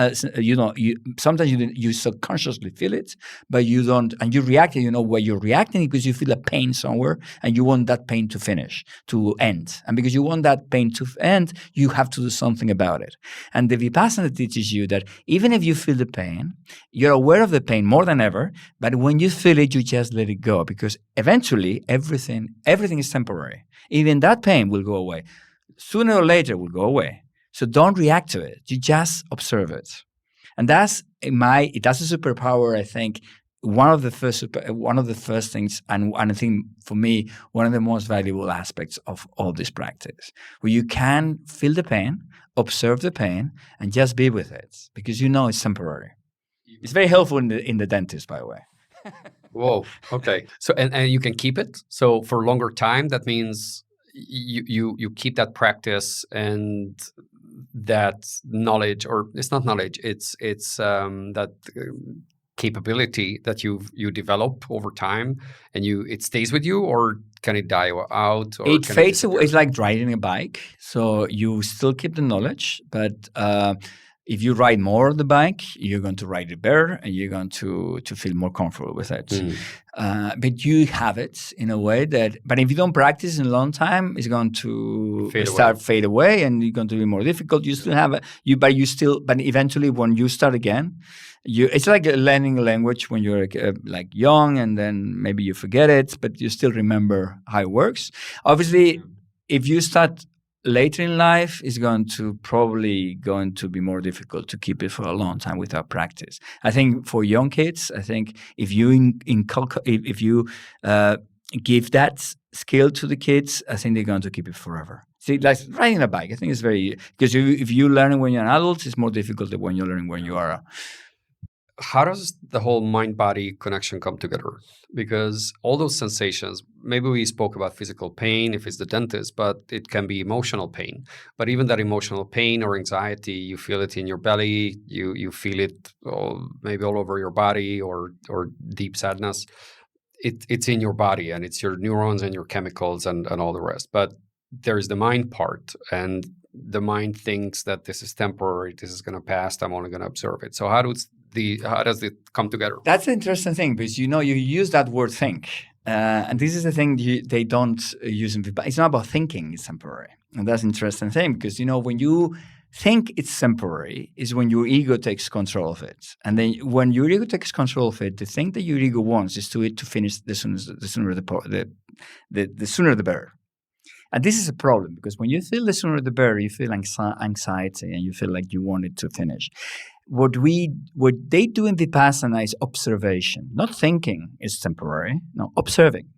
sometimes you subconsciously feel it, but you don't, and you react, and you know why you're reacting, because you feel a pain somewhere, and you want that pain to finish, to end. And because you want that pain to end, you have to do something about it. And the Vipassana teaches you that even if you feel the pain, you're aware of the pain more than ever, but when you feel it, you just let it go, because eventually everything is temporary. Even that pain will go away. Sooner or later, it will go away. So don't react to it. You just observe it. And that's a superpower, I think. One of the first things, and I think for me, one of the most valuable aspects of all this practice, where you can feel the pain, observe the pain, and just be with it, because you know it's temporary. It's very helpful in the dentist, by the way. Whoa. Okay. So and you can keep it. So for a longer time, that means you keep that practice and that knowledge, or it's not knowledge. It's that capability that you develop over time, and it stays with you, or can it die out? Or it fades away. It's like riding a bike. So you still keep the knowledge, but If you ride more on the bike, you're going to ride it better and you're going to feel more comfortable with it. But you have it in a way that, but if you don't practice in a long time, it's going to fade away and it's going to be more difficult. You still have but eventually when you start again, it's like learning a language when you're like young and then maybe you forget it, but you still remember how it works. Obviously, if you start later in life, it's probably going to be more difficult to keep it for a long time without practice. I think for young kids, if you give that skill to the kids, I think they're going to keep it forever. See, like riding a bike, I think it's because if you learn it when you're an adult, it's more difficult than when you're learning when you are How does the whole mind-body connection come together? Because all those sensations, maybe we spoke about physical pain if it's the dentist, but it can be emotional pain. But even that emotional pain or anxiety, you feel it in your belly, you feel it maybe all over your body, or deep sadness. It's in your body, and it's your neurons and your chemicals and all the rest. But there's the mind part, and the mind thinks that this is temporary, this is going to pass, I'm only going to observe it. So how does it come together? That's the interesting thing, because you use that word think, and this is the thing they don't use in Vipassana. It's not about thinking it's temporary, and that's an interesting thing, because when you think it's temporary is when your ego takes control of it, and then when your ego takes control of it, the thing that your ego wants is to finish the sooner the better. And this is a problem, because when you feel the sooner the better, you feel anxiety and you feel like you want it to finish. What they do in Vipassana is observation, not thinking is temporary, no, observing.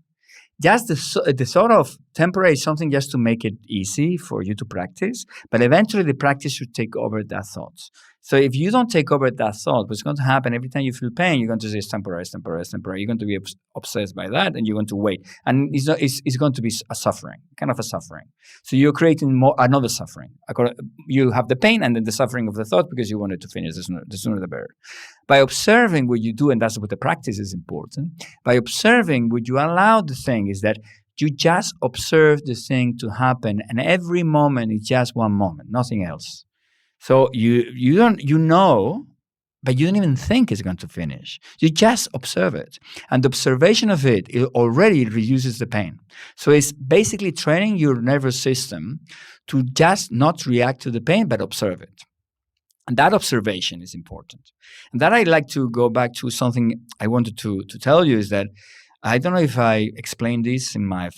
Just the sort of temporary is something just to make it easy for you to practice, but eventually the practice should take over that thought. So if you don't take over that thought, what's going to happen every time you feel pain, you're going to say it's temporary, it's temporary, it's temporary. You're going to be obsessed by that, and you're going to wait. And it's going to be a suffering, kind of a suffering. So you're creating another suffering. You have the pain and then the suffering of the thought because you wanted to finish the sooner the better. By observing what you do, and that's what the practice is important, by observing what you allow the thing is that you just observe the thing to happen, and every moment is just one moment, nothing else. So you know, but you don't even think it's going to finish. You just observe it. And the observation of it already reduces the pain. So it's basically training your nervous system to just not react to the pain, but observe it. And that observation is important. And that I'd like to go back to something I wanted to tell you is that I don't know if I explained this in my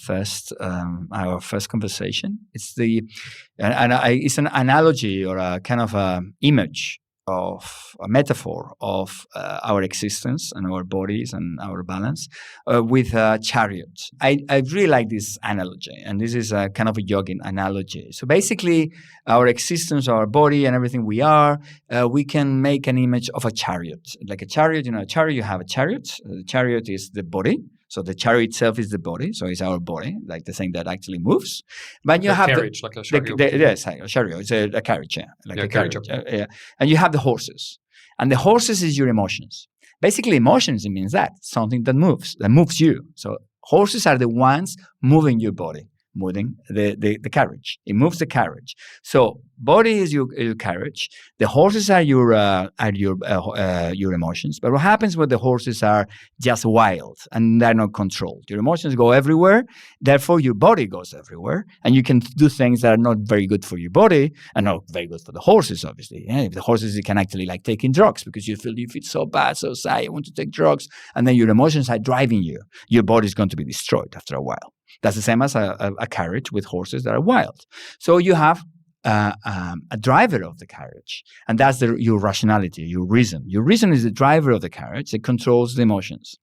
our first conversation. It's it's an analogy or a kind of a image of a metaphor of our existence and our bodies and our balance with a chariot. I really like this analogy, and this is a kind of a yogin analogy. So basically, our existence, our body, and everything we are, we can make an image of a chariot. Like a chariot, you have a chariot. The chariot is the body. So the chariot itself is the body, so it's our body, like the thing that actually moves. But you have carriage, like a chariot. Yes, a chariot. It's a carriage, yeah, like a carriage. Yeah, and you have the horses, and the horses is your emotions. Basically, emotions, it means that something that moves you. So horses are the ones moving your body, moving the carriage. It moves the carriage. So body is your carriage. The horses are your emotions. But what happens when the horses are just wild and they're not controlled? Your emotions go everywhere. Therefore, your body goes everywhere, and you can do things that are not very good for your body and not very good for the horses. Obviously, if the horses, you can actually like taking drugs because you feel so bad, so sad, you want to take drugs, and then your emotions are driving you. Your body is going to be destroyed after a while. That's the same as a carriage with horses that are wild. So you have a driver of the carriage, and that's your rationality, your reason. Your reason is the driver of the carriage. It controls the emotions.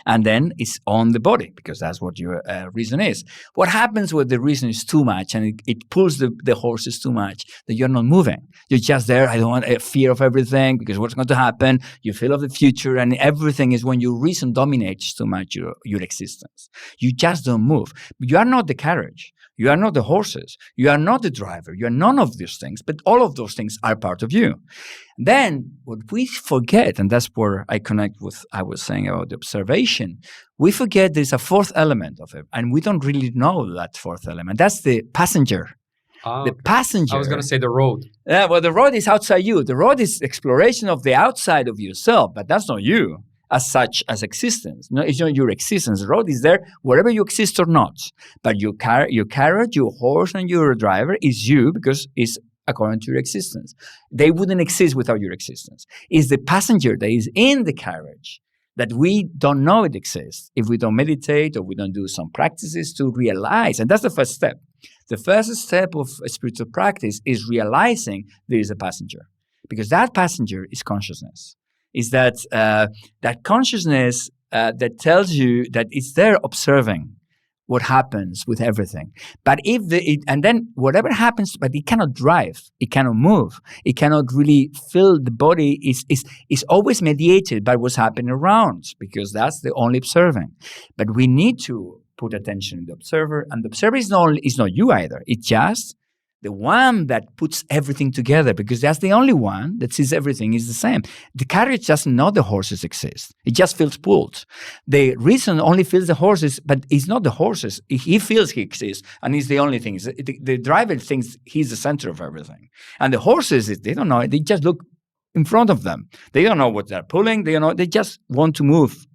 And then it's on the body, because that's what your reason is. What happens when the reason is too much and it pulls the horses too much, that you're not moving. You're just there. I don't want a fear of everything, because what's going to happen? You feel of the future, and everything is when your reason dominates too much your existence. You just don't move. You are not the carriage. You are not the horses. You are not the driver. You are none of these things, but all of those things are part of you. Then what we forget, and that's where I connect with I was saying about the observation, we forget there's a fourth element of it, and we don't really know that fourth element. That's the passenger. Ah, The okay. passenger. I was going to say the road. Yeah, well, the road is outside you. The road is exploration of the outside of yourself, but that's not you as such as existence. No, it's not your existence. The road is there wherever you exist or not. But your carriage, your horse, and your driver is you because it's according to your existence. They wouldn't exist without your existence. It's the passenger that is in the carriage that we don't know it exists if we don't meditate or we don't do some practices to realize. And that's the first step. The first step of a spiritual practice is realizing there is a passenger, because that passenger is consciousness. Is that that consciousness that tells you that it's there observing what happens with everything. But and then whatever happens, but it cannot drive, it cannot move, it cannot really feel the body is always mediated by what's happening around, because that's the only observing. But we need to put attention in the observer, and the observer is not you either. It's just the one that puts everything together, because that's the only one that sees everything is the same. The carriage doesn't know the horses exist. It just feels pulled. The reason only feels the horses, but it's not the horses. He feels he exists, and he's the only thing. The driver thinks he's the center of everything. And the horses, they don't know. They just look in front of them. They don't know what they're pulling. They just want to move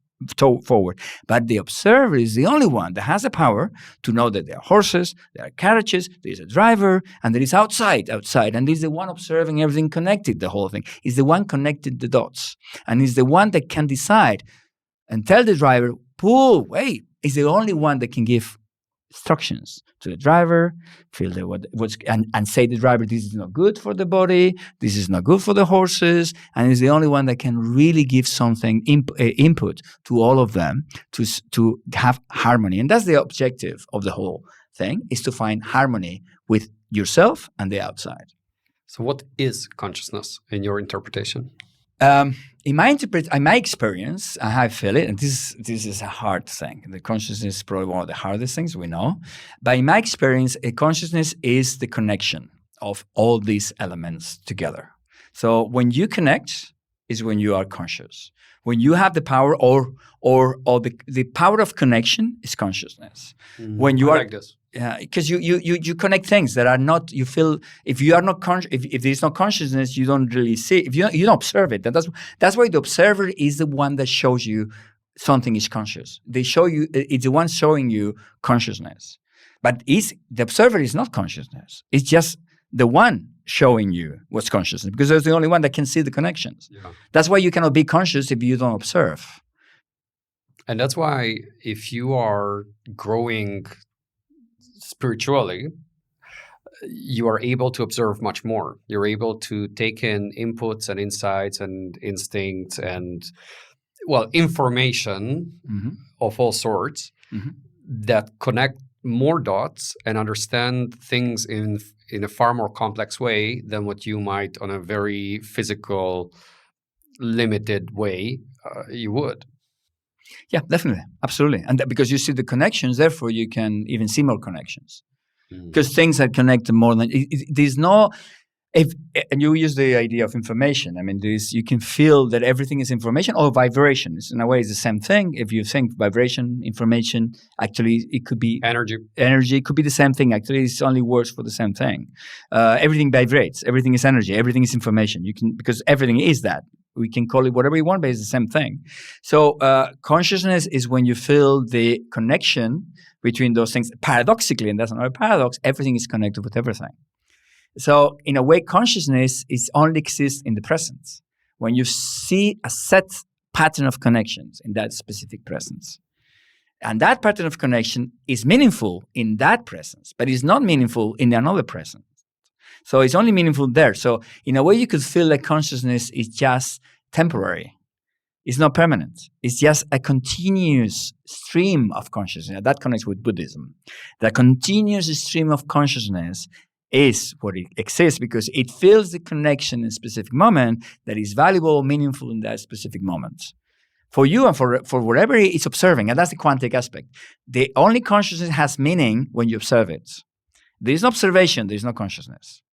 forward. But the observer is the only one that has the power to know that there are horses, there are carriages, there is a driver, and there is outside. And he's the one observing everything connected, the whole thing. He's the one connected the dots. And he's the one that can decide and tell the driver, pull, wait. He's the only one that can give instructions to the driver, feel and say to the driver, this is not good for the body, this is not good for the horses, and he's the only one that can really give something input to all of them to have harmony. And that's the objective of the whole thing, is to find harmony with yourself and the outside. So what is consciousness in your interpretation? In my experience, I feel it, and this is a hard thing. The consciousness is probably one of the hardest things we know. But in my experience, a consciousness is the connection of all these elements together. So when you connect is when you are conscious. When you have the power, or the power of connection is consciousness. When you I are like this. Yeah, because you connect things that are not. You feel if you are not if there's no consciousness, you don't really see. If you don't observe it, that's why the observer is the one that shows you something is conscious. They show you. It's the one showing you consciousness, but the observer is not consciousness. It's just the one showing you what's consciousness, because there's the only one that can see the connections. Yeah. That's why you cannot be conscious if you don't observe. And that's why if you are growing spiritually, you are able to observe much more. You're able to take in inputs and insights and instincts and, information of all sorts that connect more dots and understand things in a far more complex way than what you might on a very physical, limited way you would. Yeah, definitely. Absolutely. And because you see the connections, therefore you can even see more connections. Because things are connected more than... There's no... and you use the idea of information. I mean, you can feel that everything is information or vibration. In a way, it's the same thing. If you think vibration, information, actually, it could be... Energy. It could be the same thing. Actually, it's only words for the same thing. Everything vibrates. Everything is energy. Everything is information. Because everything is that. We can call it whatever we want, but it's the same thing. So consciousness is when you feel the connection between those things. Paradoxically, and that's another paradox, everything is connected with everything. So in a way, consciousness only exists in the present. When you see a set pattern of connections in that specific presence. And that pattern of connection is meaningful in that presence, but is not meaningful in another presence. So it's only meaningful there. So in a way, you could feel that consciousness is just temporary. It's not permanent. It's just a continuous stream of consciousness. That connects with Buddhism. The continuous stream of consciousness is what it exists because it feels the connection in a specific moment that is valuable, meaningful in that specific moment. For you and for whatever it's observing, and that's the quantic aspect. The only consciousness has meaning when you observe it. There is no observation, there is no consciousness.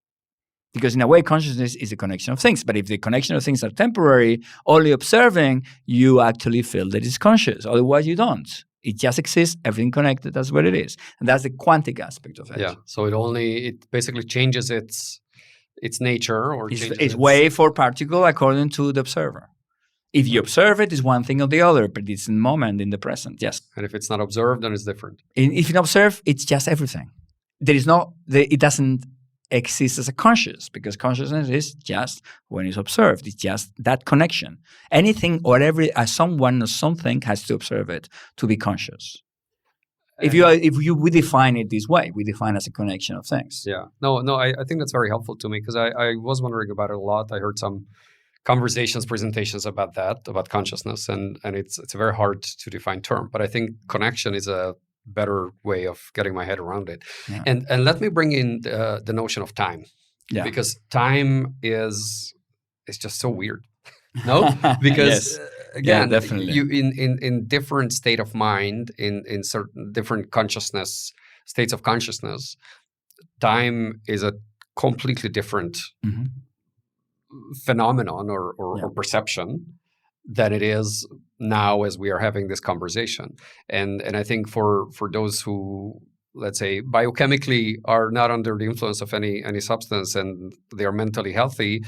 Because in a way, consciousness is a connection of things. But if the connection of things are temporary, only observing, you actually feel that it's conscious. Otherwise, you don't. It just exists, everything connected, that's what it is. And that's the quantic aspect of it. Yeah. So it basically changes its nature, or It's wave for particle according to the observer. If you observe it, it's one thing or the other, but it's in the moment, in the present, yes. And if it's not observed, then it's different. If you observe, it's just everything. It doesn't exist as a conscious, because consciousness is just when it's observed. It's just that connection. Anything or someone or something has to observe it to be conscious. We define it this way, we define as a connection of things. Yeah. No, I think that's very helpful to me, because I was wondering about it a lot. I heard some presentations about that, about consciousness, and it's a very hard to define term. But I think connection is a better way of getting my head around it. Yeah. And let me bring in the notion of time. Yeah. Because time is just so weird. No? Because Yes. again, definitely. you in different state of mind, in certain different states of consciousness, time is a completely different phenomenon or perception than it is now as we are having this conversation. And I think for those who, let's say, biochemically are not under the influence of any substance and they are mentally healthy,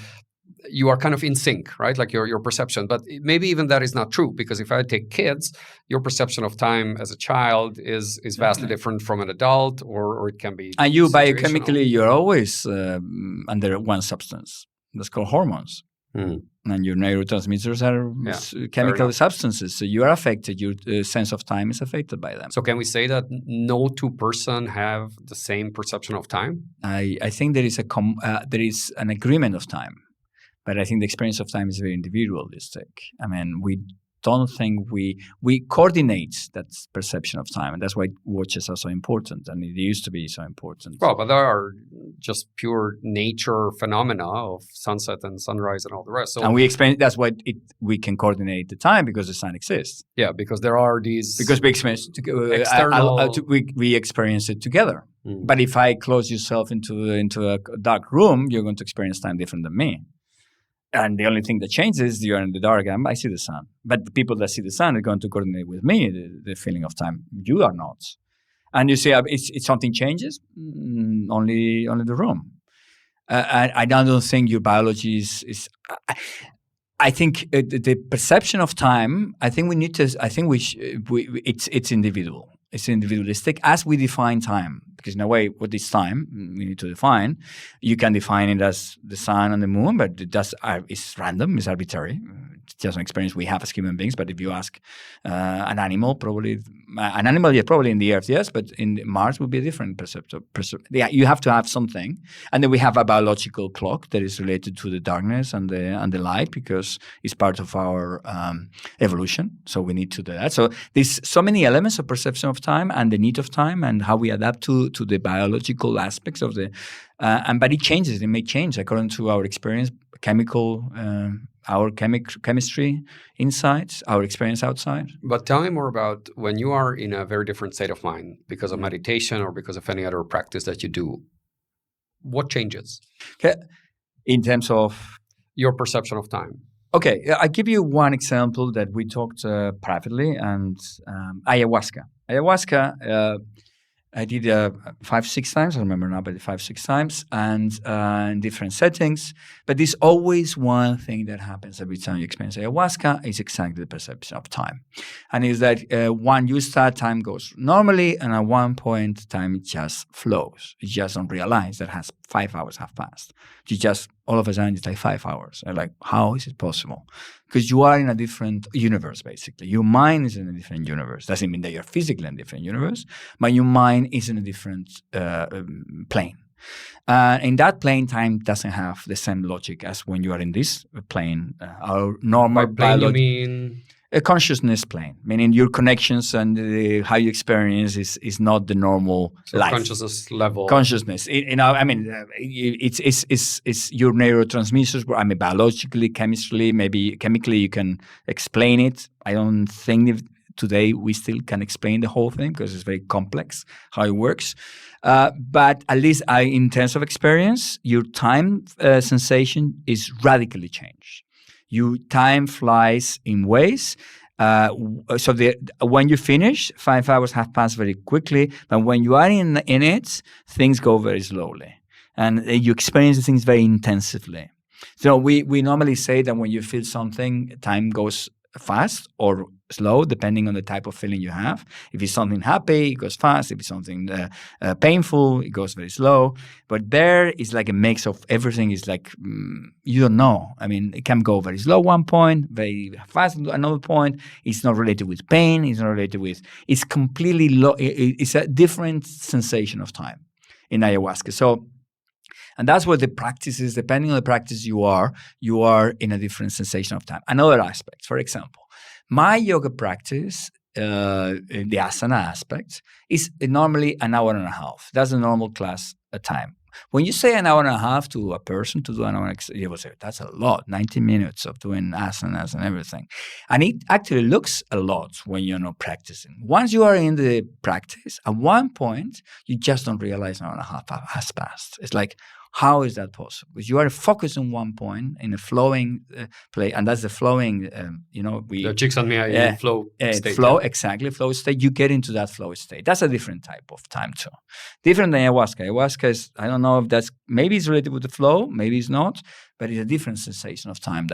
you are kind of in sync, right? Like your perception. But maybe even that is not true, because if I take kids, your perception of time as a child is vastly different from an adult, or it can be. And you situational. biochemically, you're always under one substance. That's called hormones. And your neurotransmitters are chemical substances. So you are affected. Your sense of time is affected by them. So can we say that no two person have the same perception of time? I think there is an agreement of time. But I think the experience of time is very individualistic. I mean, we don't think we coordinate that perception of time, and that's why watches are so important, and it used to be so important. Well, but there are just pure nature phenomena of sunset and sunrise and all the rest. So, and we explain that's why we can coordinate the time, because the sun exists. Yeah, because there are these. Because we experience external. We experience it together. But if I close yourself into a dark room, you're going to experience time different than me. And the only thing that changes is you're in the dark and I see the sun. But the people that see the sun are going to coordinate with me the feeling of time. You are not. And you see, it's something changes, only the room. I don't think your biology is. I think the perception of time. I think we need to. I think it's individual. It's individualistic as we define time. Because in a way, what is time? We need to define. You can define it as the sun and the moon, but it's random, it's arbitrary. It's just an experience we have as human beings. But if you ask an animal, probably in the Earth, yes, but in Mars would be a different perception. Yeah, you have to have something, and then we have a biological clock that is related to the darkness and the light, because it's part of our evolution. So we need to do that. So there's so many elements of perception of time and the need of time and how we adapt to the biological aspects of the but it changes. It may change according to our experience, our chemistry insights, our experience outside. But tell me more about when you are in a very different state of mind because of meditation or because of any other practice that you do. What changes? Okay. In terms of your perception of time. Okay, I'll give you one example that we talked privately, and ayahuasca. Ayahuasca, I did 5-6 times, I remember now, but 5-6 times, and in different settings. But there's always one thing that happens every time you experience ayahuasca, is exactly the perception of time. And is that when you start, time goes normally, and at one point, time just flows. You just don't realize that 5 hours have passed. You just, all of a sudden, it's like 5 hours. And like, how is it possible? Because you are in a different universe, basically. Your mind is in a different universe. Doesn't mean that you're physically in a different universe, but your mind is in a different plane. In that plane, time doesn't have the same logic as when you are in this plane. Our normal By plane, you mean? A consciousness plane, meaning your connections and how you experience is not the normal life. Consciousness level. Consciousness. It's your neurotransmitters. I mean, biologically, chemically, maybe chemically, you can explain it. I don't think today we still can explain the whole thing because it's very complex how it works. But at least in terms of experience, your time sensation is radically changed. Your time flies in ways, When you finish, 5 hours have passed very quickly. But when you are in it, things go very slowly, and you experience things very intensively. So we normally say that when you feel something, time goes fast or slow, depending on the type of feeling you have. If it's something happy, it goes fast. If it's something painful, it goes very slow. But there is like a mix of everything. Is like you don't know. I mean, it can go very slow one point, very fast another point. It's not related with pain. It's not related with. It's completely it's a different sensation of time in ayahuasca. So. And that's what the practice is. Depending on the practice you are in a different sensation of time. Another aspect, for example, my yoga practice, the asana aspect, is normally an hour and a half. That's a normal class time. When you say an hour and a half to a person to do an hour, you will say, that's a lot, 90 minutes of doing asanas and everything. And it actually looks a lot when you're not practicing. Once you are in the practice, at one point, you just don't realize an hour and a half has passed. It's like, how is that possible? Because you are focused on one point in a flowing play, and that's the flowing. The Csikszentmihalyi flow state. Exactly, flow state. You get into that flow state. That's a different type of time too, different than ayahuasca. Ayahuasca is, I don't know if that's maybe it's related with the flow, maybe it's not, but it's a different sensation of time.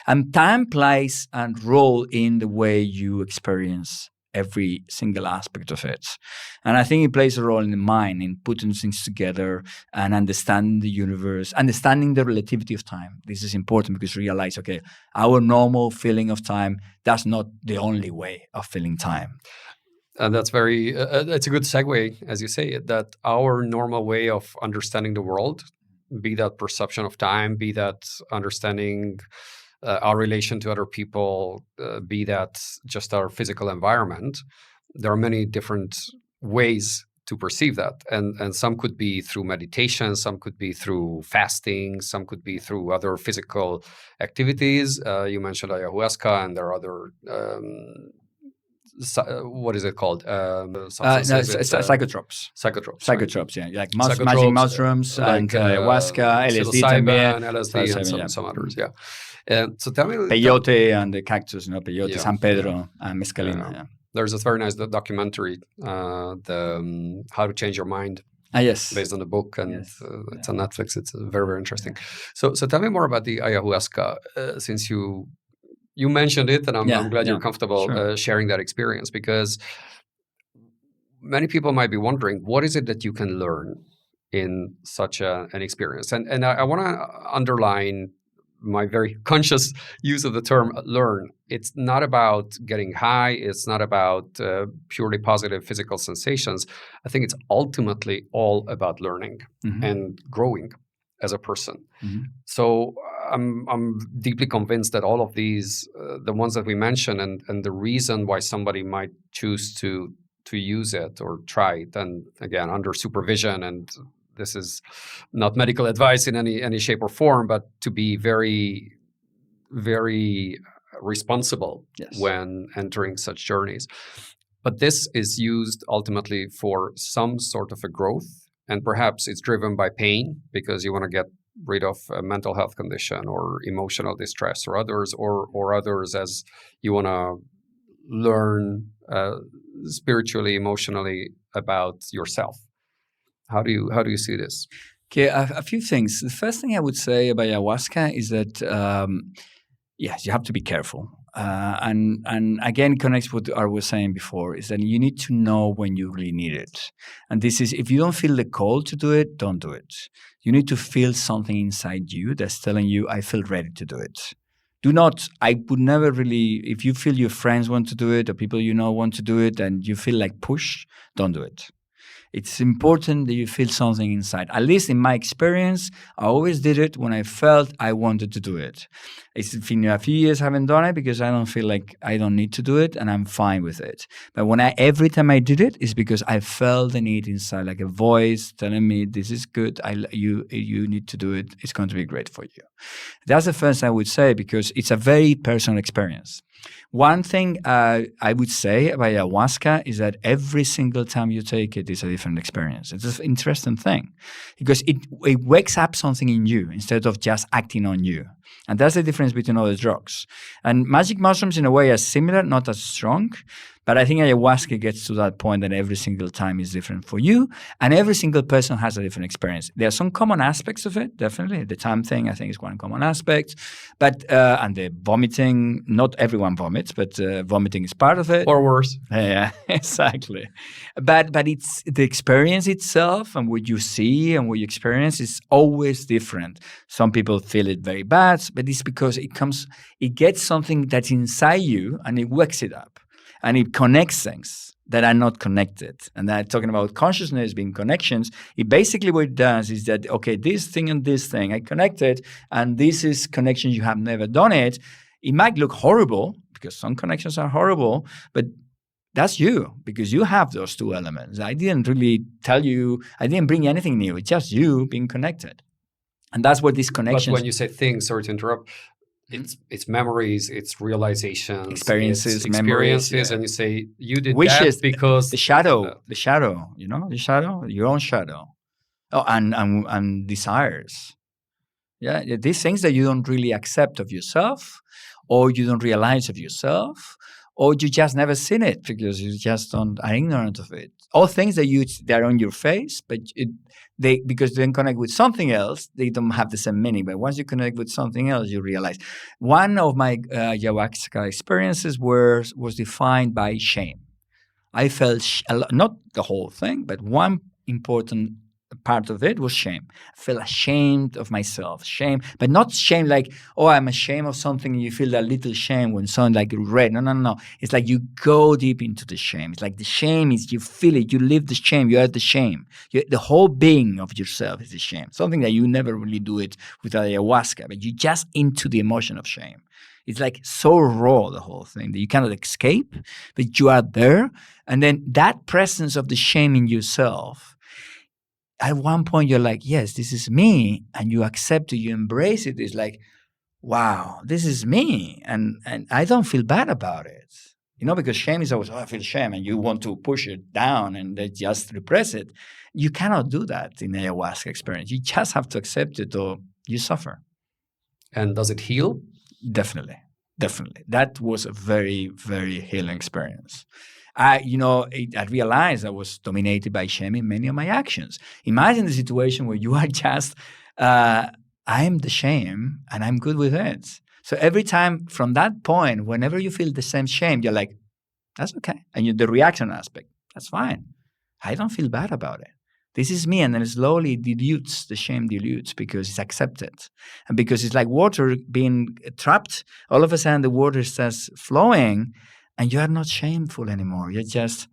And time plays a role in the way you experience every single aspect of it. And I think it plays a role in the mind, in putting things together and understanding the universe, understanding the relativity of time. This is important because you realize, okay, our normal feeling of time, that's not the only way of feeling time. And that's that's a good segue, as you say, that our normal way of understanding the world, be that perception of time, be that understanding our relation to other people, be that just our physical environment, there are many different ways to perceive that. And some could be through meditation, some could be through fasting, some could be through other physical activities. You mentioned ayahuasca, and there are other, what is it called? Psychotrops. Psychotrops, yeah. Like magic mushrooms, like, and ayahuasca, LSD, Psilocybin, LSD, and some others, yeah. So tell me, peyote and the cactus, peyote, San Pedro, and mescalina. Yeah. There's this very nice documentary, How to Change Your Mind. Yes, based on the book, and it's on Netflix. It's very, very interesting. So tell me more about the ayahuasca, since you mentioned it, and I'm glad you're comfortable sharing that experience, because many people might be wondering, what is it that you can learn in such an experience? And I want to underline my very conscious use of the term learn. It's not about getting high. It's not about purely positive physical sensations. I think it's ultimately all about learning and growing as a person. Mm-hmm. So I'm deeply convinced that all of these, the ones that we mentioned, and the reason why somebody might choose to use it or try it, and again, under supervision, and this is not medical advice in any shape or form, but to be very, very responsible when entering such journeys. But this is used ultimately for some sort of a growth, and perhaps it's driven by pain because you want to get rid of a mental health condition or emotional distress, or others as you want to learn spiritually, emotionally about yourself. How do you see this? Okay, a few things. The first thing I would say about ayahuasca is that yes, you have to be careful. And again, it connects with what I was saying before, is that you need to know when you really need it. And this is, if you don't feel the call to do it, don't do it. You need to feel something inside you that's telling you, I feel ready to do it. I would never really, if you feel your friends want to do it or people you know want to do it and you feel like push, don't do it. It's important that you feel something inside. At least in my experience, I always did it when I felt I wanted to do it. It's been a few years I haven't done it because I don't feel like I don't need to do it, and I'm fine with it. But every time I did it, it's because I felt the need inside, like a voice telling me, this is good, you need to do it, it's going to be great for you. That's the first I would say, because it's a very personal experience. One thing I would say about ayahuasca is that every single time you take it is a different experience. It's an interesting thing because it wakes up something in you instead of just acting on you. And that's the difference difference between all the drugs. And magic mushrooms, in a way, are similar, not as strong. But I think ayahuasca gets to that point that every single time is different for you, and every single person has a different experience. There are some common aspects of it, definitely. The time thing, I think, is one common aspect. But and the vomiting, not everyone vomits, but vomiting is part of it. Or worse. Yeah, exactly. But it's the experience itself, and what you see and what you experience is always different. Some people feel it very bad, but it's because it gets something that's inside you and it wakes it up. And it connects things that are not connected. And that talking about consciousness being connections, it basically what it does is that, okay, this thing and this thing, I connected, and this is connection you have never done it. It might look horrible because some connections are horrible, but that's you because you have those two elements. I didn't really tell you, I didn't bring you anything new. It's just you being connected. And that's what these connections. But when you say things, sorry to interrupt, it's memories, it's realizations, experiences, memories, yeah. And you say you did wishes, that because the shadow, you know, the shadow, your own shadow, and desires. Yeah, these things that you don't really accept of yourself, or you don't realize of yourself, or you just never seen it because you just are ignorant of it. All things that are on your face, but because they don't connect with something else, they don't have the same meaning. But once you connect with something else, you realize. One of my ayahuasca experiences was defined by shame. I felt not the whole thing, but one important part of it was shame. I felt ashamed of myself, shame, but not shame like, oh, I'm ashamed of something. And you feel that little shame when something like red. No. It's like you go deep into the shame. It's like the shame is, you feel it, you live the shame, you are the shame. The whole being of yourself is the shame. Something that you never really do it with ayahuasca, but you just into the emotion of shame. It's like so raw, the whole thing, that you cannot escape, but you are there. And then that presence of the shame in yourself, at one point you're like, yes, this is me. And you accept it, you embrace it. It's like, wow, this is me. And I don't feel bad about it. You know, because shame is always, oh, I feel shame. And you want to push it down and they just repress it. You cannot do that in ayahuasca experience. You just have to accept it or you suffer. And does it heal? Definitely. That was a very, very healing experience. I realized I was dominated by shame in many of my actions. Imagine the situation where you are just, I'm the shame and I'm good with it. So every time from that point, whenever you feel the same shame, you're like, that's okay. And the reaction aspect, that's fine. I don't feel bad about it. This is me. And then slowly dilutes, the shame dilutes because it's accepted. And because it's like water being trapped, all of a sudden the water starts flowing and you are not shameful anymore. You're just,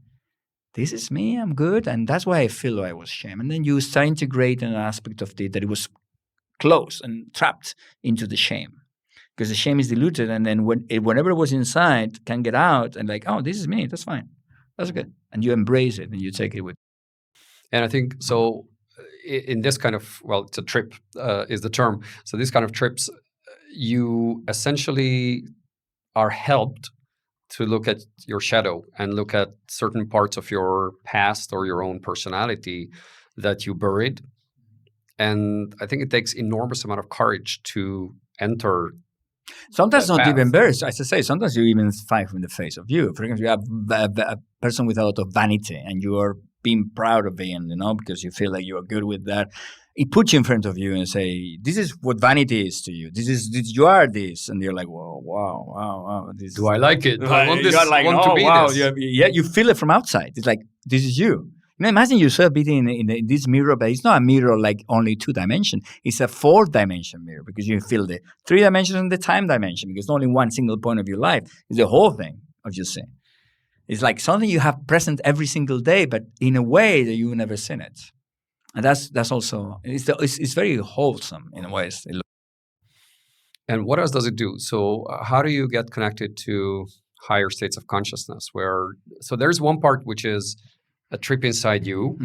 this is me, I'm good. And that's why I feel I was shame. And then you start integrating an aspect of it that it was close and trapped into the shame. Because the shame is diluted. And then whenever it was inside can get out and like, oh, this is me, that's fine. That's good. And you embrace it and you take it with. And I think so in this kind of, well, it's a trip is the term. So these kind of trips, you essentially are helped to look at your shadow and look at certain parts of your past or your own personality that you buried. And I think it takes enormous amount of courage to enter. Sometimes not path. even embarrassed. As I say, sometimes you even fight from the face of you. For example, you have a person with a lot of vanity and you are being proud of being, because you feel like you are good with that. It puts you in front of you and say, this is what vanity is to you. You are this. And you're like, whoa, wow. Do I like it? Do I want this? You're like, want to be this? Yeah, you feel it from outside. It's like, this is you. Imagine yourself being in this mirror, but it's not a mirror like only 2 dimension. It's a 4-dimension mirror because you feel the 3 dimensions and the time dimension because only one single point of your life is the whole thing of your sin. It's like something you have present every single day, but in a way that you've never seen it. And that's also, it's very wholesome in a way. And what else does it do? So how do you get connected to higher states of consciousness? So there's one part which is a trip inside you,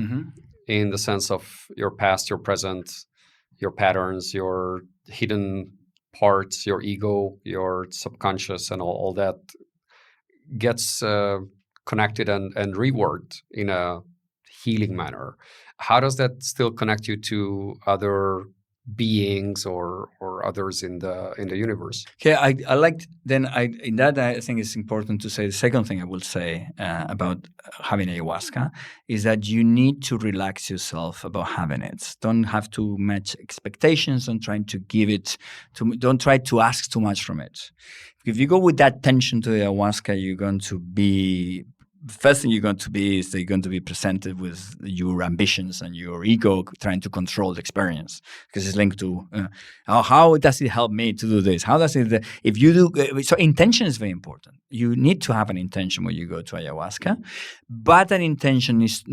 in the sense of your past, your present, your patterns, your hidden parts, your ego, your subconscious, and all that gets connected and reworked in a healing manner. How does that still connect you to other beings or others in the universe. Okay, I liked then in that I think it's important to say the second thing I will say about having ayahuasca is that you need to relax yourself about having it. Don't have too much expectations. Don't try to ask too much from it. If you go with that tension to ayahuasca, you're going to be first thing you're going to be is that you're going to be presented with your ambitions and your ego trying to control the experience because it's linked to how does it help me to do this? How does it? If you do so, intention is very important. You need to have an intention when you go to ayahuasca, but an intention is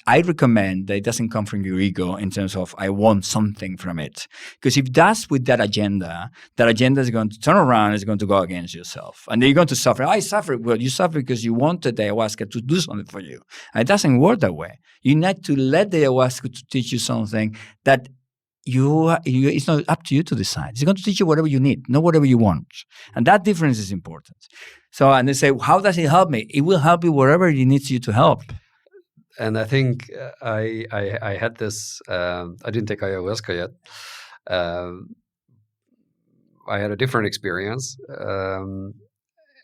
I recommend that it doesn't come from your ego in terms of I want something from it, because if that's with that agenda is going to turn around and it's going to go against yourself, and then you're going to suffer. I suffer. Well, you suffer because you wanted the ayahuasca to do something for you. And it doesn't work that way. You need to let the ayahuasca to teach you something that it's not up to you to decide. It's going to teach you whatever you need, not whatever you want. And that difference is important. So, and they say, how does it help me? It will help you wherever it needs you to help. And I think I had this, I didn't take ayahuasca yet. I had a different experience.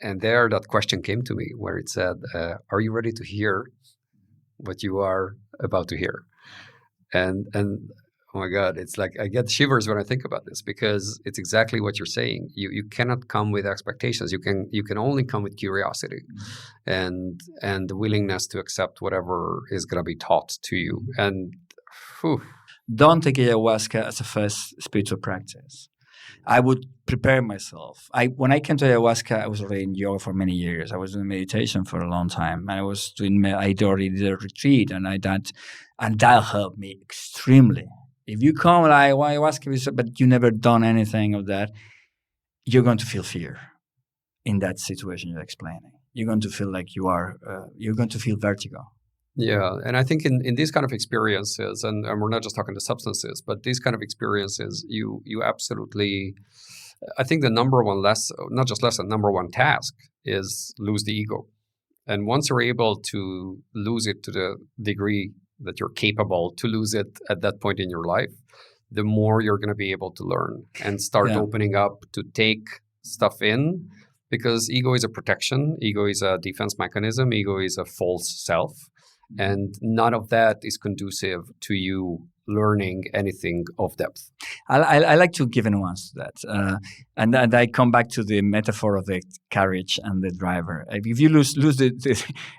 And there that question came to me where it said, are you ready to hear what you are about to hear? And oh my God, it's like I get shivers when I think about this, because it's exactly what you're saying. You cannot come with expectations. You can only come with curiosity and the willingness to accept whatever is going to be taught to you. And don't take ayahuasca as a first spiritual practice. I would prepare myself. When I came to ayahuasca, I was already in yoga for many years. I was doing meditation for a long time, and I already did a retreat, and that helped me extremely. If you come like ayahuasca, but you never done anything of that, you're going to feel fear in that situation you're explaining. You're going to feel like you're going to feel vertigo. Yeah, and I think in these kind of experiences, and we're not just talking to substances, but these kind of experiences, you absolutely, I think the number one number one task is lose the ego. And once you're able to lose it to the degree that you're capable to lose it at that point in your life, the more you're going to be able to learn and start opening up to take stuff in, because ego is a protection, ego is a defense mechanism, ego is a false self. And none of that is conducive to you learning anything of depth. I like to give a nuance to that. And I come back to the metaphor of the carriage and the driver. If you lose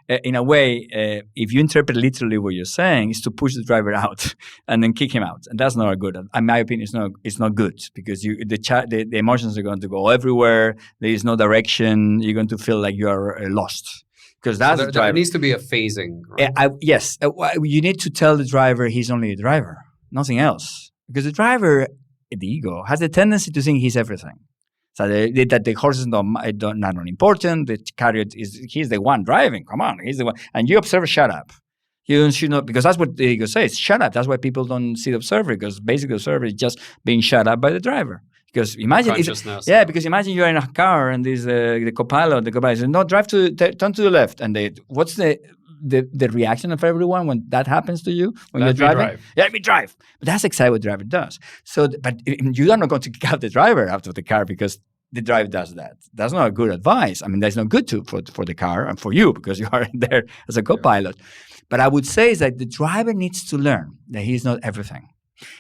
in a way, if you interpret literally what you're saying, is to push the driver out and then kick him out. And that's not good. In my opinion, it's not good, because the emotions are going to go everywhere. There is no direction. You're going to feel like you are lost. Because there needs to be a phasing. Right? Yes. You need to tell the driver he's only a driver, nothing else. Because the driver, the ego, has a tendency to think he's everything. So that the horses not important. The carriage he's the one driving. Come on, he's the one. And you observe, shut up. You should not, because that's what the ego says. Shut up. That's why people don't see the observer, because basically the observer is just being shut up by the driver. Because imagine, because imagine you're in a car and there's the co-pilot says, no, turn to the left. And what's the reaction of everyone when that happens to you when you're driving? Let me drive. But that's exactly what the driver does. So, but you are not going to kick out the driver out of the car because the driver does that. That's not good advice. I mean, that's not good for the car and for you, because you are there as a co-pilot. Yeah. But I would say is that the driver needs to learn that he's not everything.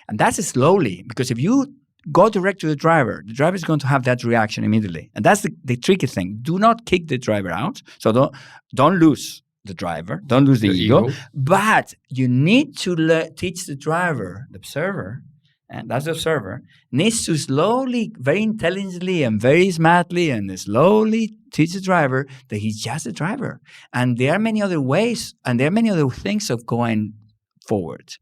And that's slowly, because if you go direct to the driver is going to have that reaction immediately. And that's the tricky thing. Do not kick the driver out. So don't lose the driver. Don't lose the ego. But you need to teach the driver, the observer, and that's the observer, needs to slowly, very intelligently and very smartly and slowly teach the driver that he's just a driver. And there are many other ways and there are many other things of going forward.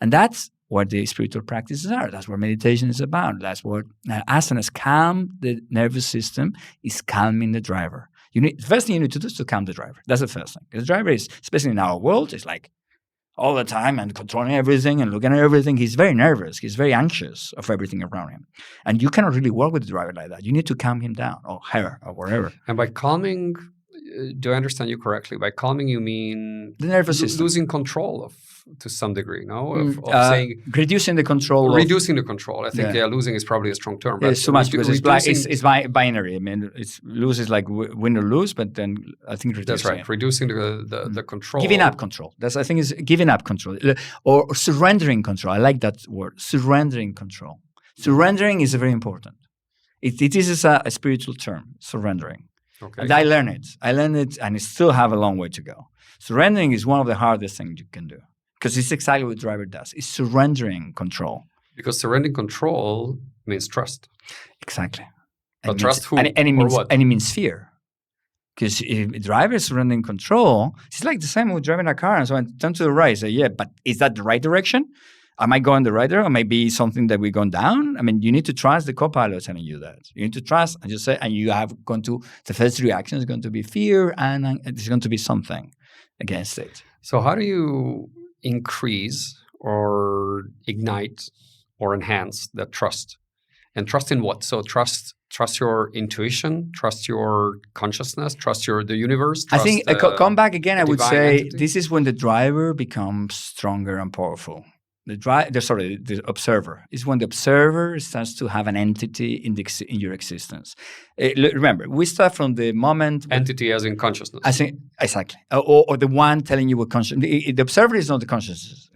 And that's what the spiritual practices are. That's what meditation is about. That's what asanas calm the nervous system, is calming the driver. The first thing you need to do is to calm the driver. That's the first thing. Because the driver is, especially in our world, is like all the time and controlling everything and looking at everything. He's very nervous. He's very anxious of everything around him. And you cannot really work with the driver like that. You need to calm him down, or her, or wherever. And by calming do I understand you correctly? By calming, you mean The nervous system. losing control of, to some degree, no? Of saying reducing the control. Reducing the control. I think losing is probably a strong term. But it's too much because it's binary. I mean, it's lose is like win or lose, but then I think that's right. Reducing the control. Giving up control. That's I think is giving up control or surrendering control. I like that word. Surrendering control. Surrendering is very important. It is a spiritual term. Surrendering. Okay. And I learned it, and I still have a long way to go. Surrendering is one of the hardest things you can do. Because it's exactly what driver does. It's surrendering control. Because surrendering control means trust. Exactly. But trust who? And it means, what? And it means fear. Because if a driver is surrendering control, it's like the same with driving a car. And so I turn to the right, say, yeah, but is that the right direction? Am I going the right direction? Or maybe something that we're going down? I mean, you need to trust the co-pilot telling you that. You need to trust, and just say, and you have going to, the first reaction is going to be fear, and it's going to be something against it. So how do you increase or ignite or enhance that trust? And trust in what? So trust your intuition, trust your consciousness, trust the universe. I think come back again. I would say entity. This is when the driver becomes stronger and powerful. The observer is when the observer starts to have an entity in your existence. Remember, we start from the moment entity as in consciousness. I think exactly, or the one telling you what consciousness. The observer is not the consciousness.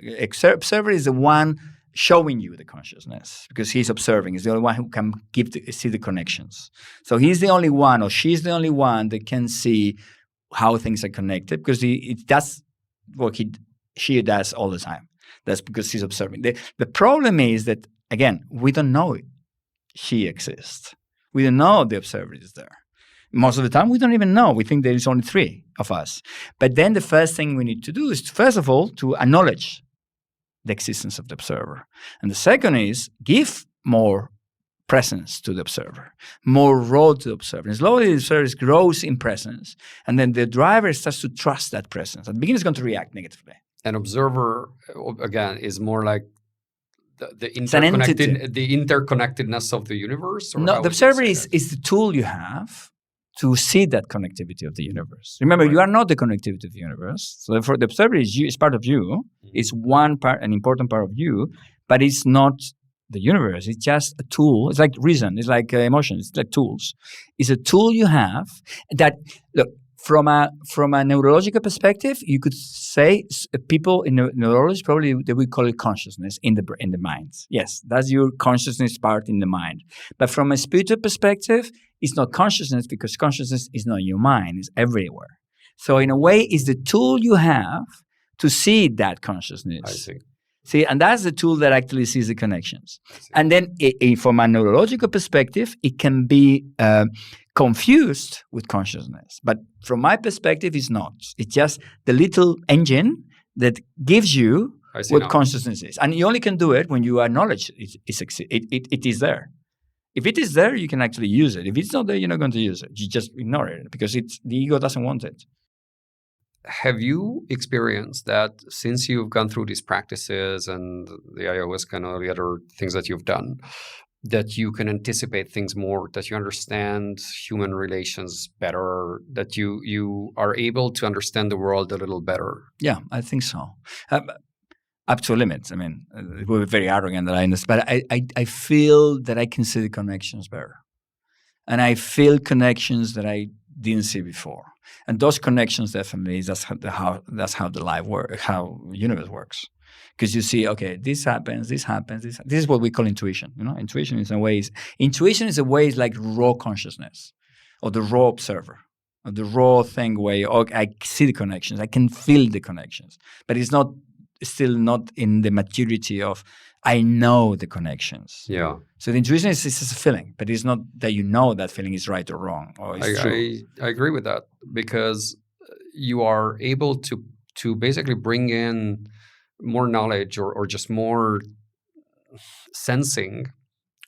Observer is the one showing you the consciousness because he's observing. He's the only one who can see the connections. So he's the only one, or she's the only one that can see how things are connected because that's what she does all the time. That's because she's observing. The problem is that, again, we don't know she exists. We don't know the observer is there. Most of the time, we don't even know. We think there is only 3 of us. But then the first thing we need to do is, first of all, to acknowledge the existence of the observer. And the second is give more presence to the observer, more role to the observer. And slowly the observer grows in presence. And then the driver starts to trust that presence. At the beginning, it's going to react negatively. An observer, again, is more like the interconnectedness of the universe? Or no, the observer is the tool you have to see that connectivity of the universe. Remember, you are not the connectivity of the universe. So therefore, the observer is part of you. It's one part, an important part of you, but it's not the universe. It's just a tool. It's like reason. It's like emotions. It's like tools. It's a tool you have that, look, from a neurological perspective, you could say people in neurology probably they would call it consciousness in the mind. Yes, that's your consciousness part in the mind. But from a spiritual perspective, it's not consciousness because consciousness is not in your mind; it's everywhere. So in a way, it's the tool you have to see that consciousness. I see. See, and that's the tool that actually sees the connections. And then from a neurological perspective, it can be confused with consciousness. But from my perspective, it's not. It's just the little engine that gives you what consciousness is. And you only can do it when you acknowledge it is there. If it is there, you can actually use it. If it's not there, you're not going to use it. You just ignore it because the ego doesn't want it. Have you experienced that since you've gone through these practices and the ayahuasca and all the other things that you've done, that you can anticipate things more, that you understand human relations better, that you are able to understand the world a little better? Yeah, I think so. Up to limits. I mean, we're very arrogant that I understand, but I feel that I can see the connections better. And I feel connections that I didn't see before. And those connections definitely, that's how the life works, how the universe works. Because you see, okay, this happens. This is what we call intuition. You know, intuition is a way like raw consciousness, or the raw observer, or the raw thing where I see the connections, I can feel the connections, but it's still not in the maturity of I know the connections. Yeah. So the intuition is just a feeling, but it's not that you know that feeling is right or wrong or it's true. I agree with that because you are able to basically bring in more knowledge or just more sensing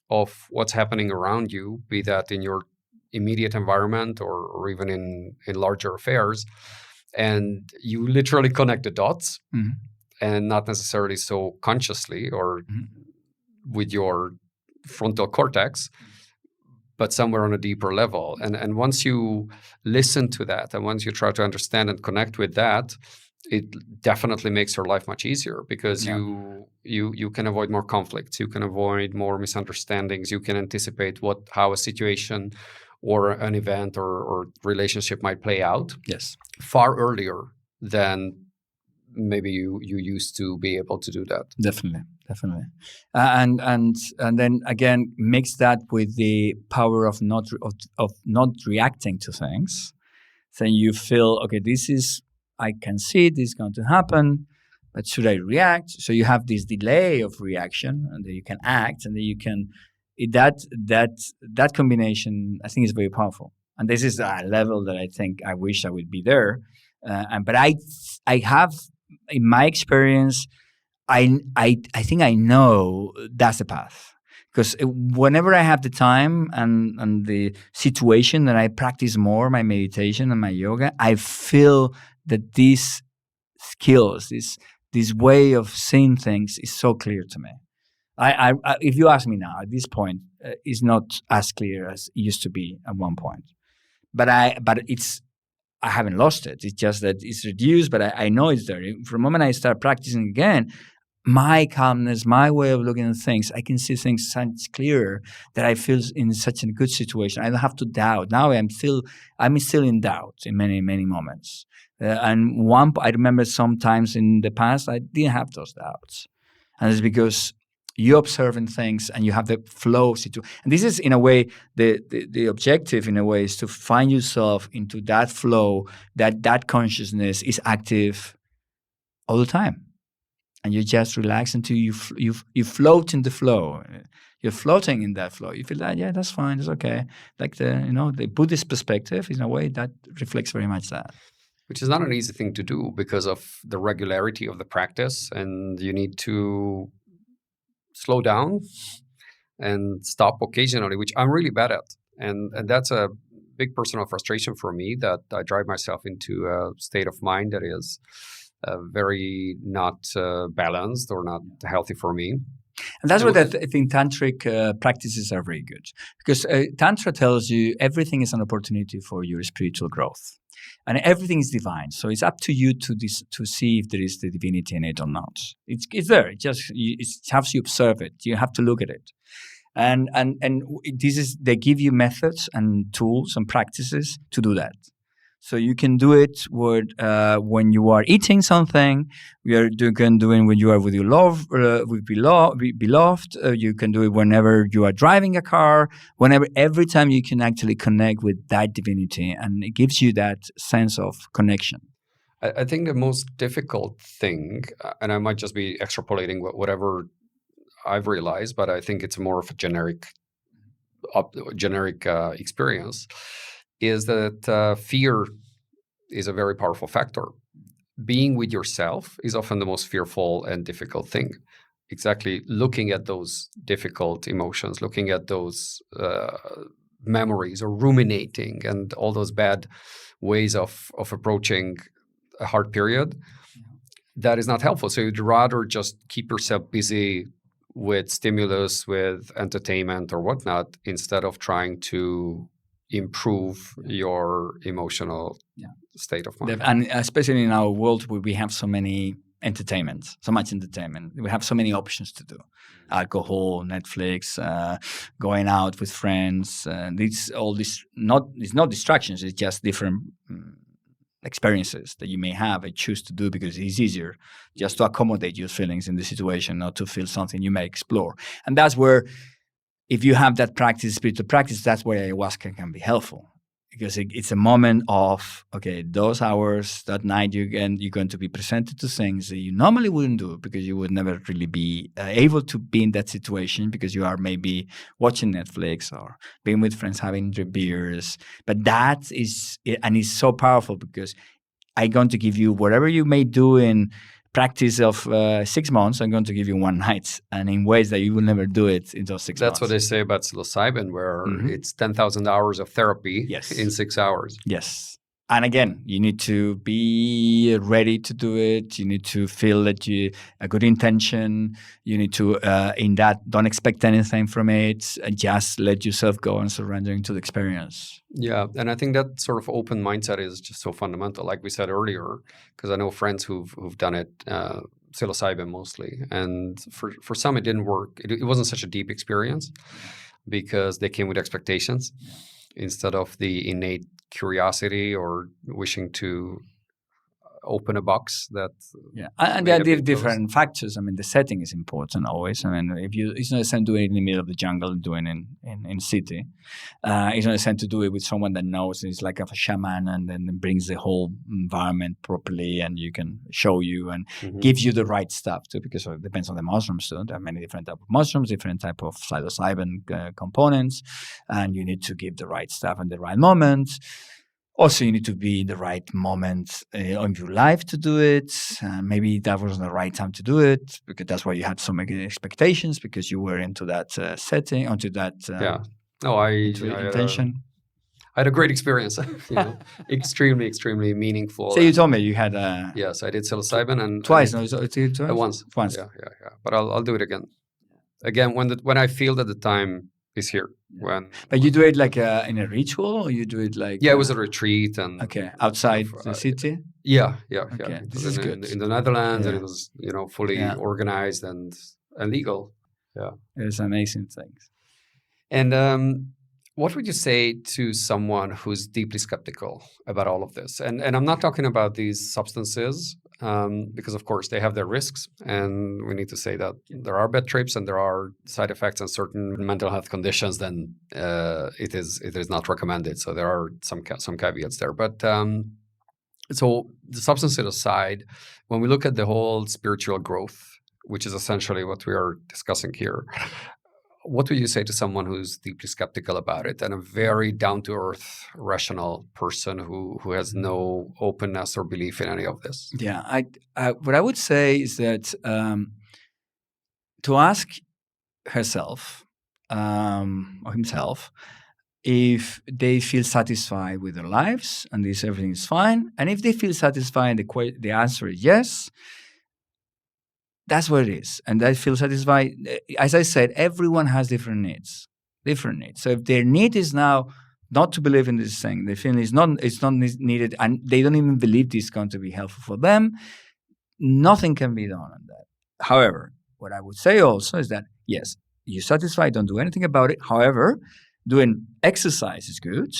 of what's happening around you, be that in your immediate environment or even in larger affairs. And you literally connect the dots. Mm-hmm. And not necessarily so consciously or with your frontal cortex, but somewhere on a deeper level. And once you listen to that, and once you try to understand and connect with that, it definitely makes your life much easier, because you can avoid more conflicts, you can avoid more misunderstandings, you can anticipate how a situation or an event or relationship might play out far earlier than maybe you used to be able to do that. Definitely. And then again, mix that with the power of not reacting to things. So you feel, okay, I can see this is going to happen, but should I react? So you have this delay of reaction, and then you can act, and then you can. That combination, I think, is very powerful. And this is a level that I think I wish I would be there. But I have, in my experience, I think I know that's the path. Because whenever I have the time and the situation that I practice more my meditation and my yoga, I feel that these skills, this way of seeing things is so clear to me. I if you ask me now at this point, it's not as clear as it used to be at one point. But I haven't lost it. It's just that it's reduced, but I know it's there. From the moment I start practicing again, my calmness, my way of looking at things, I can see things so much clearer that I feel in such a good situation. I don't have to doubt. Now I'm still in doubt in many, many moments. And I remember sometimes in the past, I didn't have those doubts. And it's because you're observing things and you have the flow situation. And this is, in a way, the objective, in a way, is to find yourself into that flow, that consciousness is active all the time. And you just relax until you float in the flow. You're floating in that flow. You feel that, that's fine, it's okay. Like the Buddhist perspective, in a way, that reflects very much that. Which is not an easy thing to do because of the regularity of the practice, and you need to slow down and stop occasionally, which I'm really bad at. And that's a big personal frustration for me, that I drive myself into a state of mind that is very not balanced or not healthy for me. And that's what I think tantric practices are very good, because tantra tells you everything is an opportunity for your spiritual growth, and everything is divine. So it's up to you to see if there is the divinity in it or not. It's there. It helps you observe it. You have to look at it, and they give you methods and tools and practices to do that. So you can do it when you are eating something. You can do it when you are with your beloved. You can do it whenever you are driving a car. Every time you can actually connect with that divinity, and it gives you that sense of connection. I think the most difficult thing, and I might just be extrapolating whatever I've realized, but I think it's more of a generic experience, is that fear is a very powerful factor. Being with yourself is often the most fearful and difficult thing. Exactly, looking at those difficult emotions, looking at those memories, or ruminating, and all those bad ways of approaching a hard period, that is not helpful. So you'd rather just keep yourself busy with stimulus, with entertainment or whatnot, instead of trying to improve your emotional state of mind. And especially in our world where we have so much entertainment. We have so many options to do. Alcohol, Netflix, going out with friends. It's not distractions. It's just different experiences that you may have and choose to do because it's easier just to accommodate your feelings in the situation, not to feel something you may explore. And that's where, if you have that spiritual practice, that's where ayahuasca can be helpful, because it's a moment of, okay, those hours, that night, you're going to be presented to things that you normally wouldn't do, because you would never really be able to be in that situation, because you are maybe watching Netflix or being with friends, having beers. But that is, and it's so powerful, because I'm going to give you whatever you may do in practice of 6 months, I'm going to give you one night, and in ways that you will never do it in those 6 months. That's what they say about psilocybin, where it's 10,000 hours of therapy in 6 hours. Yes. And again, you need to be ready to do it. You need to feel that you a good intention. You need to, in that, don't expect anything from it. And just let yourself go and surrender to the experience. Yeah, and I think that sort of open mindset is just so fundamental, like we said earlier, because I know friends who've done it, psilocybin mostly, and for some it didn't work. It wasn't such a deep experience because they came with expectations instead of the innate curiosity or wishing to open a box that and may there have are been closed. different factors. I mean, the setting is important always. I mean, if you, it's not the same doing it in the middle of the jungle and doing it in city. It's not the same to do it with someone that knows. It's like a shaman, and then brings the whole environment properly, and you can show you and gives you the right stuff too, because it depends on the mushrooms too. There are many different type of mushrooms, different type of psilocybin components, and you need to give the right stuff in the right moment. Also, you need to be in the right moment of your life to do it. Maybe that wasn't the right time to do it, because that's why you had so many expectations, because you were into that setting, onto that intention. I had a great experience, extremely, extremely meaningful. So you told me you had yes, I did psilocybin and twice. Once. Yeah. But I'll do it again. Again, when I feel that the time is here. But you do it like in a ritual, or you do it like? Yeah, it was a retreat and outside the city. Yeah. This is good. In the Netherlands, and it was fully organized and legal. Yeah, it's amazing things. And what would you say to someone who's deeply skeptical about all of this? And I'm not talking about these substances, because of course they have their risks, and we need to say that there are bad trips and there are side effects and certain mental health conditions. Then it is not recommended. So there are some caveats there. But so the substances aside, when we look at the whole spiritual growth, which is essentially what we are discussing here, what would you say to someone who's deeply skeptical about it and a very down-to-earth, rational person who has no openness or belief in any of this? Yeah, what I would say is that to ask herself or himself if they feel satisfied with their lives and this everything is fine, and if they feel satisfied, the answer is yes. That's what it is. And they feel satisfied. As I said, everyone has different needs. So if their need is now not to believe in this thing, they feel it's not needed, and they don't even believe this is going to be helpful for them, nothing can be done on that. However, what I would say also is that, yes, you're satisfied, don't do anything about it. However, doing exercise is good.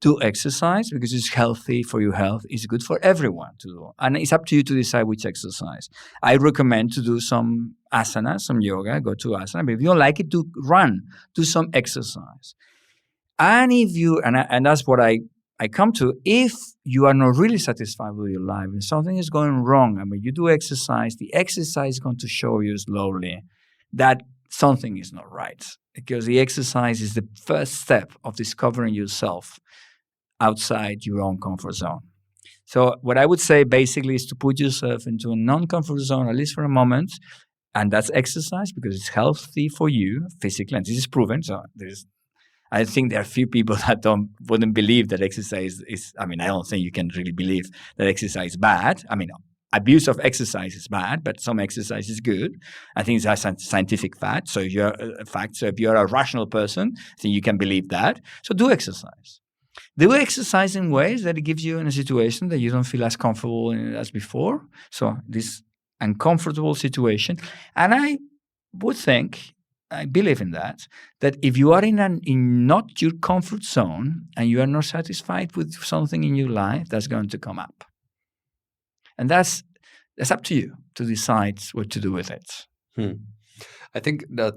Do exercise because it's healthy for your health. It's good for everyone to do. And it's up to you to decide which exercise. I recommend to do some asana, some yoga, go to asana. But if you don't like it, do some exercise. And if you, and that's what I come to, if you are not really satisfied with your life and something is going wrong, I mean, you do exercise, the exercise is going to show you slowly that something is not right. Because the exercise is the first step of discovering yourself outside your own comfort zone. So what I would say basically is to put yourself into a non-comfort zone, at least for a moment, and that's exercise because it's healthy for you physically, and this is proven. So I think there are few people that wouldn't believe that exercise is. I mean, I don't think you can really believe that exercise is bad. I mean, abuse of exercise is bad, but some exercise is good. I think it's a scientific fact. So if you're a rational person, I think you can believe that. So do exercise. Do exercise in ways that it gives you in a situation that you don't feel as comfortable in as before. So this uncomfortable situation. And I would think, I believe in that if you are in not your comfort zone and you are not satisfied with something in your life, that's going to come up. And that's up to you to decide what to do with it. I think that,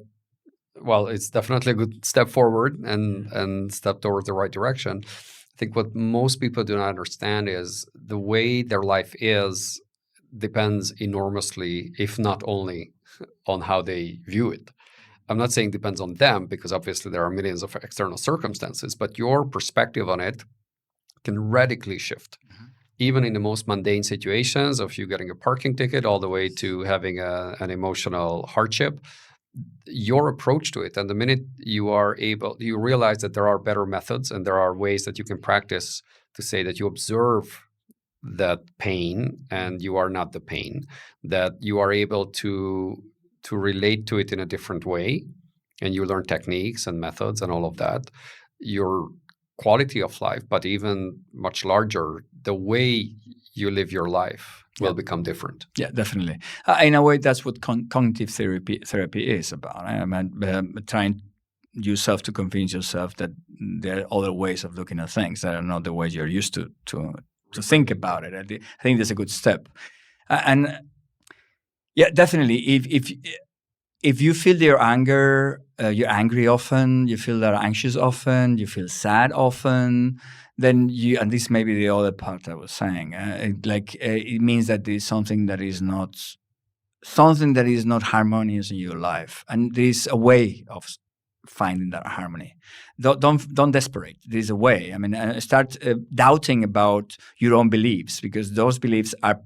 well, it's definitely a good step forward and step towards the right direction. I think what most people do not understand is the way their life is depends enormously, if not only, on how they view it. I'm not saying depends on them, because obviously there are millions of external circumstances, but your perspective on it can radically shift. Even in the most mundane situations of you getting a parking ticket all the way to having an emotional hardship, your approach to it, and the minute you realize that there are better methods and there are ways that you can practice to say that you observe that pain and you are not the pain, that you are able to relate to it in a different way, and you learn techniques and methods and all of that, your quality of life, but even much larger, the way you live your life will become different. Yeah, definitely. In a way, that's what cognitive therapy is about. I mean, trying yourself to convince yourself that there are other ways of looking at things that are not the ways you're used to think about it. I think that's a good step. And yeah, definitely. If you feel your anger, you're angry often, you feel that anxious often, you feel sad often, then and this may be the other part I was saying, it means that there's something that is not harmonious in your life, and there's a way of finding that harmony. Don't desperate. There's a way. I mean, start doubting about your own beliefs, because those beliefs are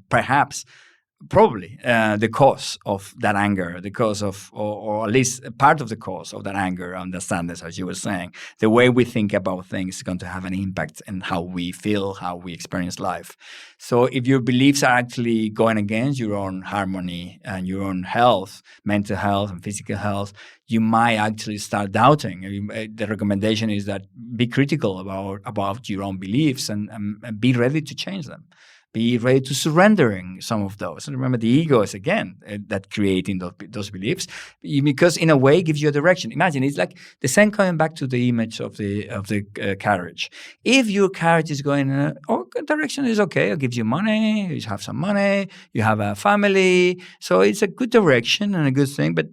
probably the cause of that anger, the cause of, or at least part of the cause of that anger. Understand this, as you were saying. The way we think about things is going to have an impact in how we feel, how we experience life. So if your beliefs are actually going against your own harmony and your own health, mental health and physical health, you might actually start doubting. The recommendation is that be critical about your own beliefs and be ready to change them. Be ready to surrendering some of those. And remember, the ego is, again, that creating those beliefs, because in a way it gives you a direction. Imagine, it's like the same, coming back to the image of the carriage. If your carriage is going in a direction, is okay, it gives you money, you have some money, you have a family, so it's a good direction and a good thing, but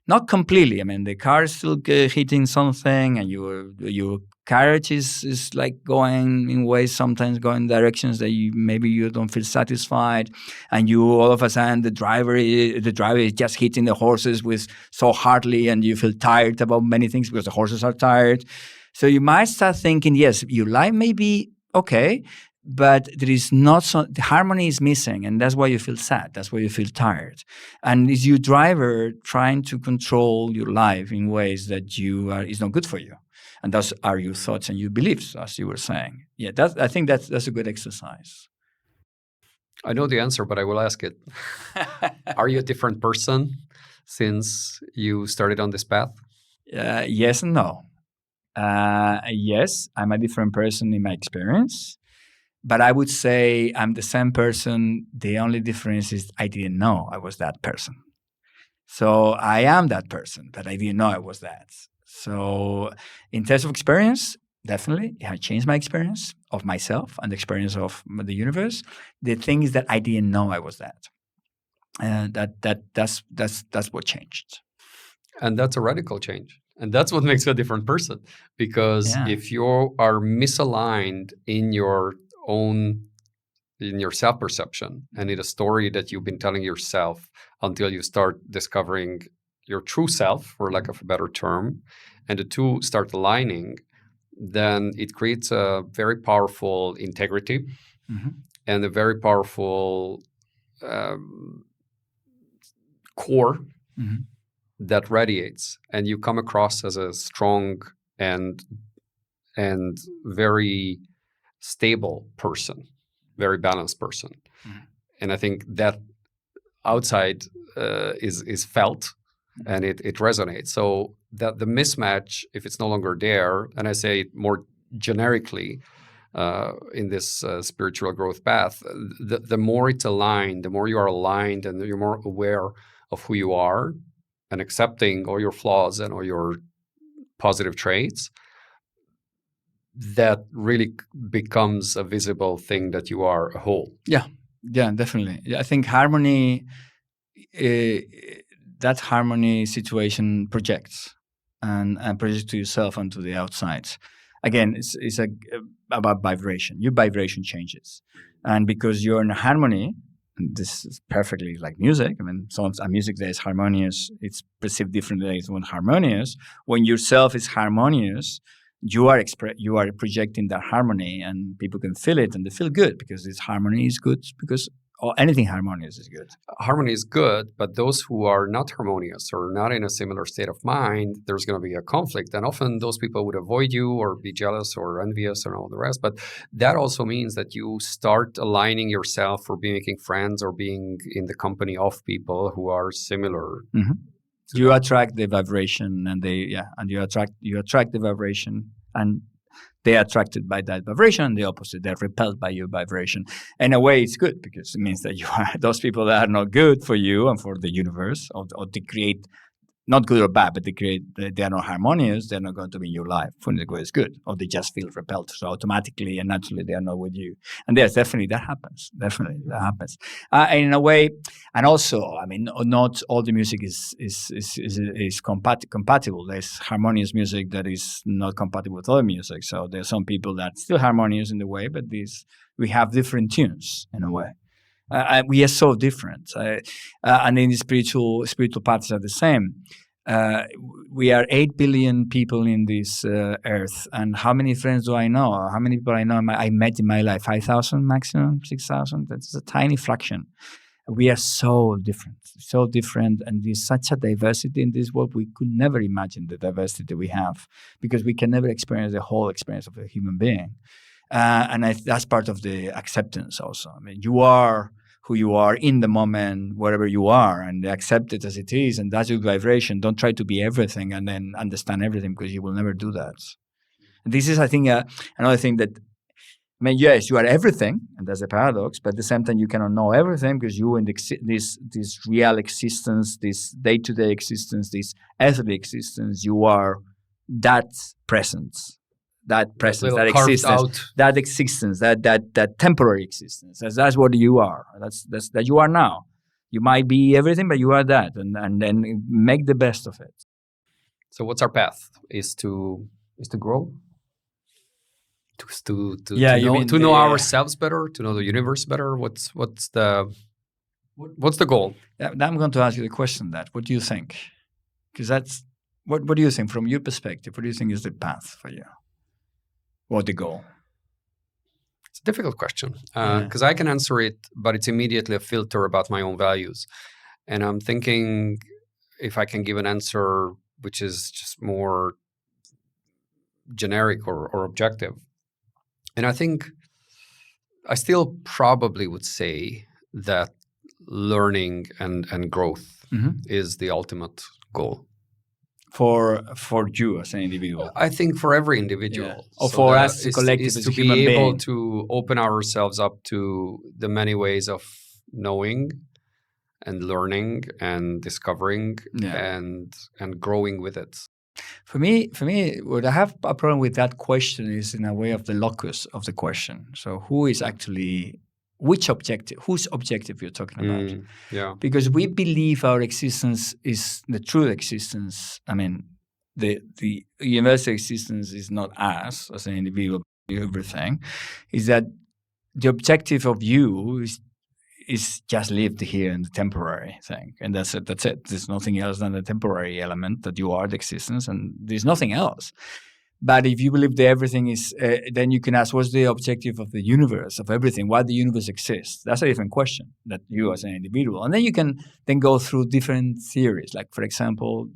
not completely. I mean, the car is still hitting something, and your carriage is like going in ways, sometimes going directions that maybe you don't feel satisfied, and you all of a sudden the driver is just hitting the horses with so hardly, and you feel tired about many things because the horses are tired. So you might start thinking, yes, your life may be okay, but there is the harmony is missing, and that's why you feel sad. That's why you feel tired. And is your driver trying to control your life in ways that is not good for you. And those are your thoughts and your beliefs, as you were saying. Yeah, I think that's a good exercise. I know the answer, but I will ask it. Are you a different person since you started on this path? Yes and no. Yes, I'm a different person in my experience. But I would say I'm the same person. The only difference is I didn't know I was that person. So I am that person, but I didn't know I was that. So in terms of experience, definitely, it had changed my experience of myself and the experience of the universe. The thing is that I didn't know I was that. That's what changed. And that's a radical change. And that's what makes you a different person. Because if you are misaligned in your self-perception and in a story that you've been telling yourself until you start discovering your true self, for lack of a better term, and the two start aligning, then it creates a very powerful integrity and a very powerful core that radiates, and you come across as a strong and very stable person, very balanced person. And I think that outside is felt, and it resonates. So that the mismatch, if it's no longer there, and I say it more generically in this spiritual growth path, the more it's aligned, the more you are aligned, and you're more aware of who you are and accepting all your flaws and all your positive traits, that really becomes a visible thing that you are a whole. Yeah, definitely. Yeah, I think harmony, that harmony situation projects and projects to yourself and to the outside. Again, it's about vibration. Your vibration changes. And because you're in harmony, and this is perfectly like music. I mean, sometimes a music that is harmonious, it's perceived differently than harmonious. When yourself is harmonious, you are projecting that harmony, and people can feel it, and they feel good because this harmony is good because or anything harmonious is good. Harmony is good, but those who are not harmonious or not in a similar state of mind, there's going to be a conflict. And often those people would avoid you or be jealous or envious and all the rest. But that also means that you start aligning yourself for being making friends or being in the company of people who are similar. Mm-hmm. You attract the vibration, and you attract the vibration, and they're attracted by that vibration, and the opposite, they're repelled by your vibration. In a way, it's good because it means that you are those people that are not good for you and for the universe, or they create, not good or bad, but they are not harmonious, they're not going to be in your life. For the good is good, or they just feel repelled. So automatically and naturally, they are not with you. And yes, definitely that happens. And in a way, and also, I mean, not all the music is compatible. There's harmonious music that is not compatible with other music. So there's some people that are still harmonious in the way, but we have different tunes in a way. We are so different, and in the spiritual paths are the same. We are 8 billion people in this earth, and how many friends do I know? How many people I met in my life? 5,000 maximum, 6,000. That's a tiny fraction. We are so different, and there's such a diversity in this world. We could never imagine the diversity we have because we can never experience the whole experience of a human being. And that's part of the acceptance also. I mean, you are who you are in the moment, wherever you are, and accept it as it is, and that's your vibration. Don't try to be everything and then understand everything, because you will never do that. And this is, I think, another thing that, I mean, yes, you are everything, and that's a paradox, but at the same time, you cannot know everything because you in this real existence, this day-to-day existence, this earthly existence, you are that presence. That existence, that temporary existence. That's what you are. That's that you are now. You might be everything, but you are that, and then make the best of it. So, what's our path? Is to grow, to know ourselves better, to know the universe better. What's the goal? Yeah, I'm going to ask you the question. What do you think? Because that's what do you think from your perspective? What do you think is the path for you? What the goal? It's a difficult question because I can answer it, but it's immediately a filter about my own values. And I'm thinking if I can give an answer which is just more generic or objective. And I think I still probably would say that learning and growth is the ultimate goal. For you as an individual? I think for every individual. Yeah. Or for us as a collective, as a human being. To be able to open ourselves up to the many ways of knowing and learning and discovering and growing with it. For me, what I have a problem with that question is in a way of the locus of the question. So whose objective you're talking about? Yeah. Because we believe our existence is the true existence. I mean, the universal existence is not us as an individual, everything. Is that the objective of you is just lived here in the temporary thing. And that's it. There's nothing else than the temporary element that you are the existence, and there's nothing else. But if you believe that everything is, then you can ask, what's the objective of the universe, of everything? Why the universe exists? That's a different question that you as an individual. And then you can then go through different theories. Like, for example,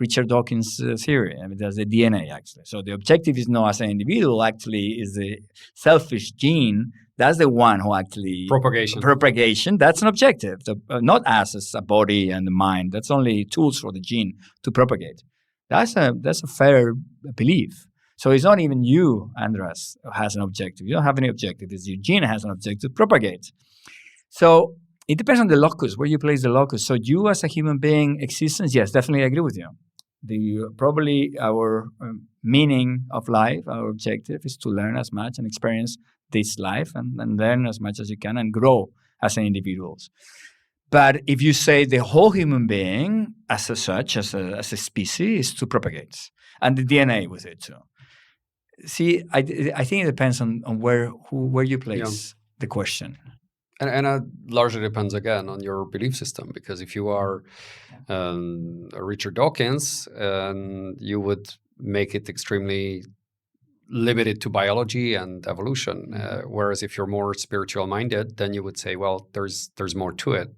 Richard Dawkins' theory. I mean, there's the DNA, actually. So the objective is not as an individual, actually, is the selfish gene. That's the one who actually... Propagation, that's an objective. Not us as a body and the mind. That's only tools for the gene to propagate. That's a fair belief. So it's not even you, Andras, who has an objective. You don't have any objective. It's your gene has an objective to propagate. So it depends on the locus, where you place the locus. So you as a human being existence, yes, definitely agree with you. Probably our meaning of life, our objective is to learn as much and experience this life and learn as much as you can and grow as an individuals. But if you say the whole human being as such, as a species, is to propagate, and the DNA with it too. See, I think it depends on where you place the question. And it largely depends, again, on your belief system. Because if you are Richard Dawkins, you would make it extremely limited to biology and evolution. Whereas if you're more spiritual minded, then you would say, well, there's more to it,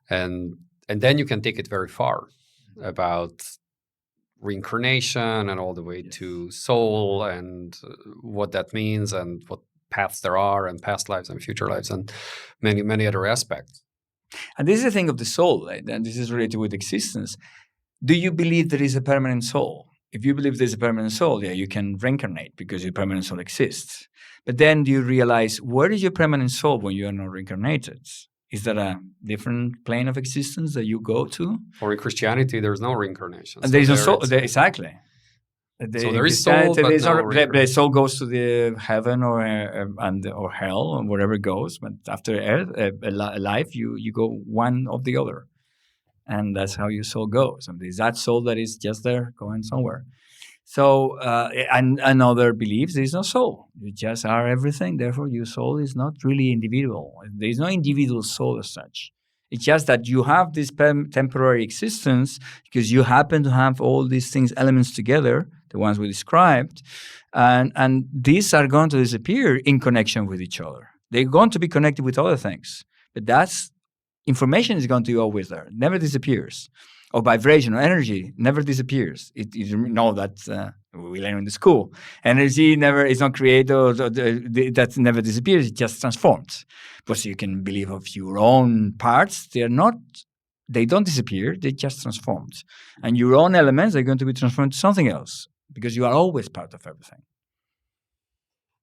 and then you can take it very far about reincarnation and all the way to soul and what that means and what paths there are and past lives and future lives and many other aspects. And this is the thing of the soul, right? And this is related with existence. Do you believe there is a permanent soul? If you believe there's a permanent soul, yeah, you can reincarnate because your permanent soul exists. But then do you realize, where is your permanent soul when you are not reincarnated? Is that a different plane of existence that you go to? Or in Christianity, there's no reincarnation. And there is no soul. Exactly. So there is soul, but the soul goes to the heaven or hell or wherever it goes. But after life, you go one of the other. And that's how your soul goes. And there's that soul that is just there going somewhere. So, and another believes there is no soul. You just are everything. Therefore, your soul is not really individual. There is no individual soul as such. It's just that you have this temporary existence because you happen to have all these things, elements together, the ones we described, and these are going to disappear in connection with each other. They're going to be connected with other things, but that's information is going to be always there, never disappears. Or vibration or energy never disappears. You know that we learn in the school. Energy is not created, or that never disappears. It just transforms. Because you can believe of your own parts, they don't disappear. They just transformed. And your own elements are going to be transformed to something else because you are always part of everything.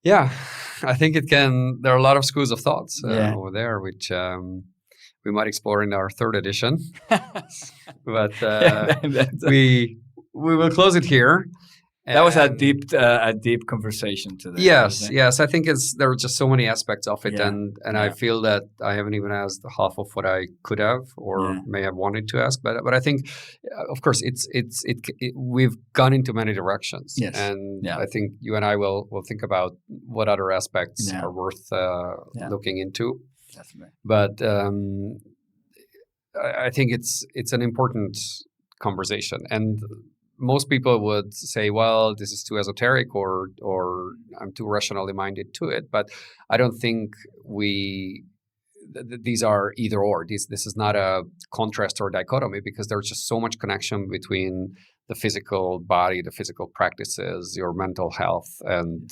Yeah, I think there are a lot of schools of thoughts over there, which we might explore in our third edition. But we will close it here. That was a deep conversation today. Yes. I think there are just so many aspects of it, and I feel that I haven't even asked half of what I could have or may have wanted to ask. But I think, of course, we've gone into many directions, and I think you and I will think about what other aspects are worth looking into. Definitely. But I think it's an important conversation, and most people would say, well, this is too esoteric or I'm too rationally minded to it. But I don't think these are either or. This is not a contrast or dichotomy, because there's just so much connection between the physical body, the physical practices, your mental health, and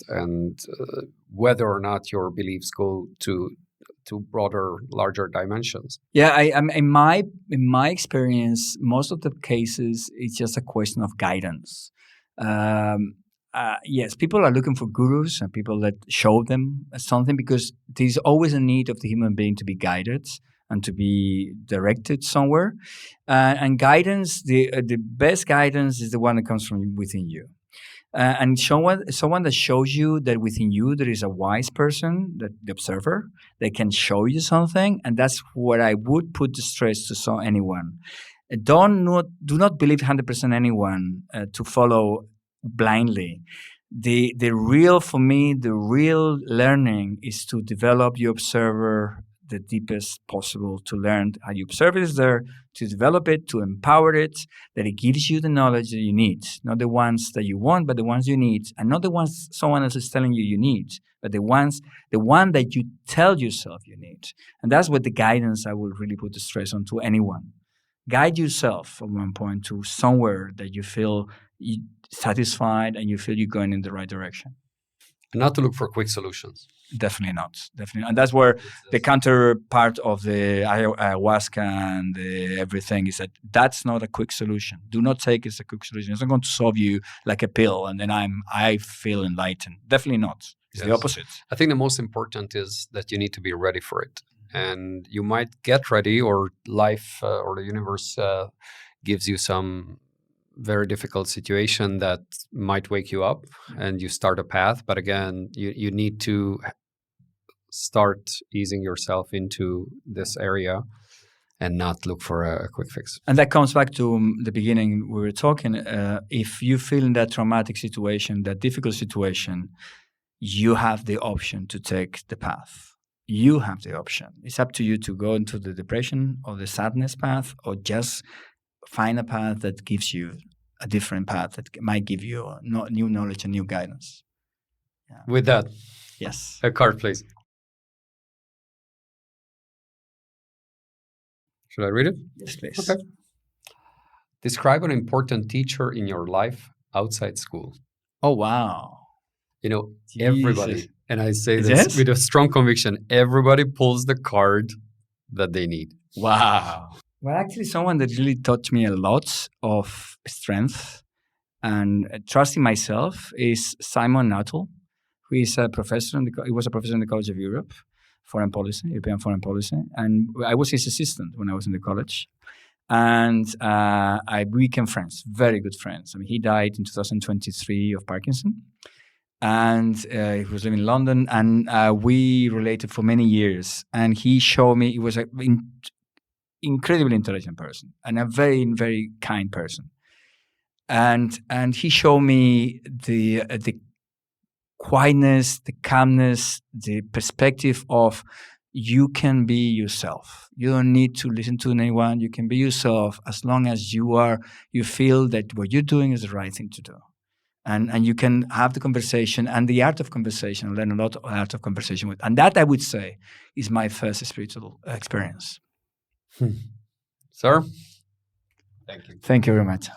whether or not your beliefs go to broader, larger dimensions. Yeah, in my experience, most of the cases, it's just a question of guidance. Yes, people are looking for gurus and people that show them something, because there's always a need of the human being to be guided and to be directed somewhere. And guidance, the best guidance is the one that comes from within you. And someone that shows you that within you there is a wise person, that the observer, that can show you something, and that's what I would put the stress to anyone. Do not believe 100% anyone to follow blindly. The real learning is to develop your observer the deepest possible, to learn how you observe it is there, to develop it, to empower it, that it gives you the knowledge that you need. Not the ones that you want, but the ones you need. And not the ones someone else is telling you need, but the one that you tell yourself you need. And that's what the guidance I will really put the stress on to anyone. Guide yourself from one point to somewhere that you feel satisfied and you feel you're going in the right direction. And not to look for quick solutions. Definitely not. Definitely. And that's where the counterpart of the ayahuasca and everything is, that that's not a quick solution. Do not take it as a quick solution. It's not going to solve you like a pill and then I feel enlightened. Definitely not. It's the opposite. I think the most important is that you need to be ready for it. And you might get ready, or life or the universe gives you some very difficult situation that might wake you up and you start a path. But again, you need to start easing yourself into this area and not look for a quick fix. And that comes back to the beginning we were talking. If you feel in that traumatic situation, that difficult situation, you have the option to take the path. You have the option. It's up to you to go into the depression or the sadness path, or just find a path that gives you a different path that might give you new knowledge and new guidance. With that, Yes. a card, please. Should I read it? Yes, please. Okay. Describe an important teacher in your life outside school. Oh, wow. You know, Jesus. everybody, and I say this Yes? with a strong conviction, everybody pulls the card that they need. Wow. Well, actually, someone that really taught me a lot of strength and trust in myself is Simon Nuttall, who is a professor. He was a professor in the College of Europe, Foreign Policy, European Foreign Policy, and I was his assistant when I was in the college. And I became friends, very good friends. I mean, he died in 2023 of Parkinson, and he was living in London, and we related for many years. And he showed me he was an incredibly intelligent person and a very, very kind person. And he showed me the quietness, the calmness, the perspective of you can be yourself. You don't need to listen to anyone. You can be yourself as long as you feel that what you're doing is the right thing to do. And you can have the conversation and the art of conversation. I learned a lot of art of conversation with. And that, I would say, is my first spiritual experience. Sir? Thank you. Thank you very much.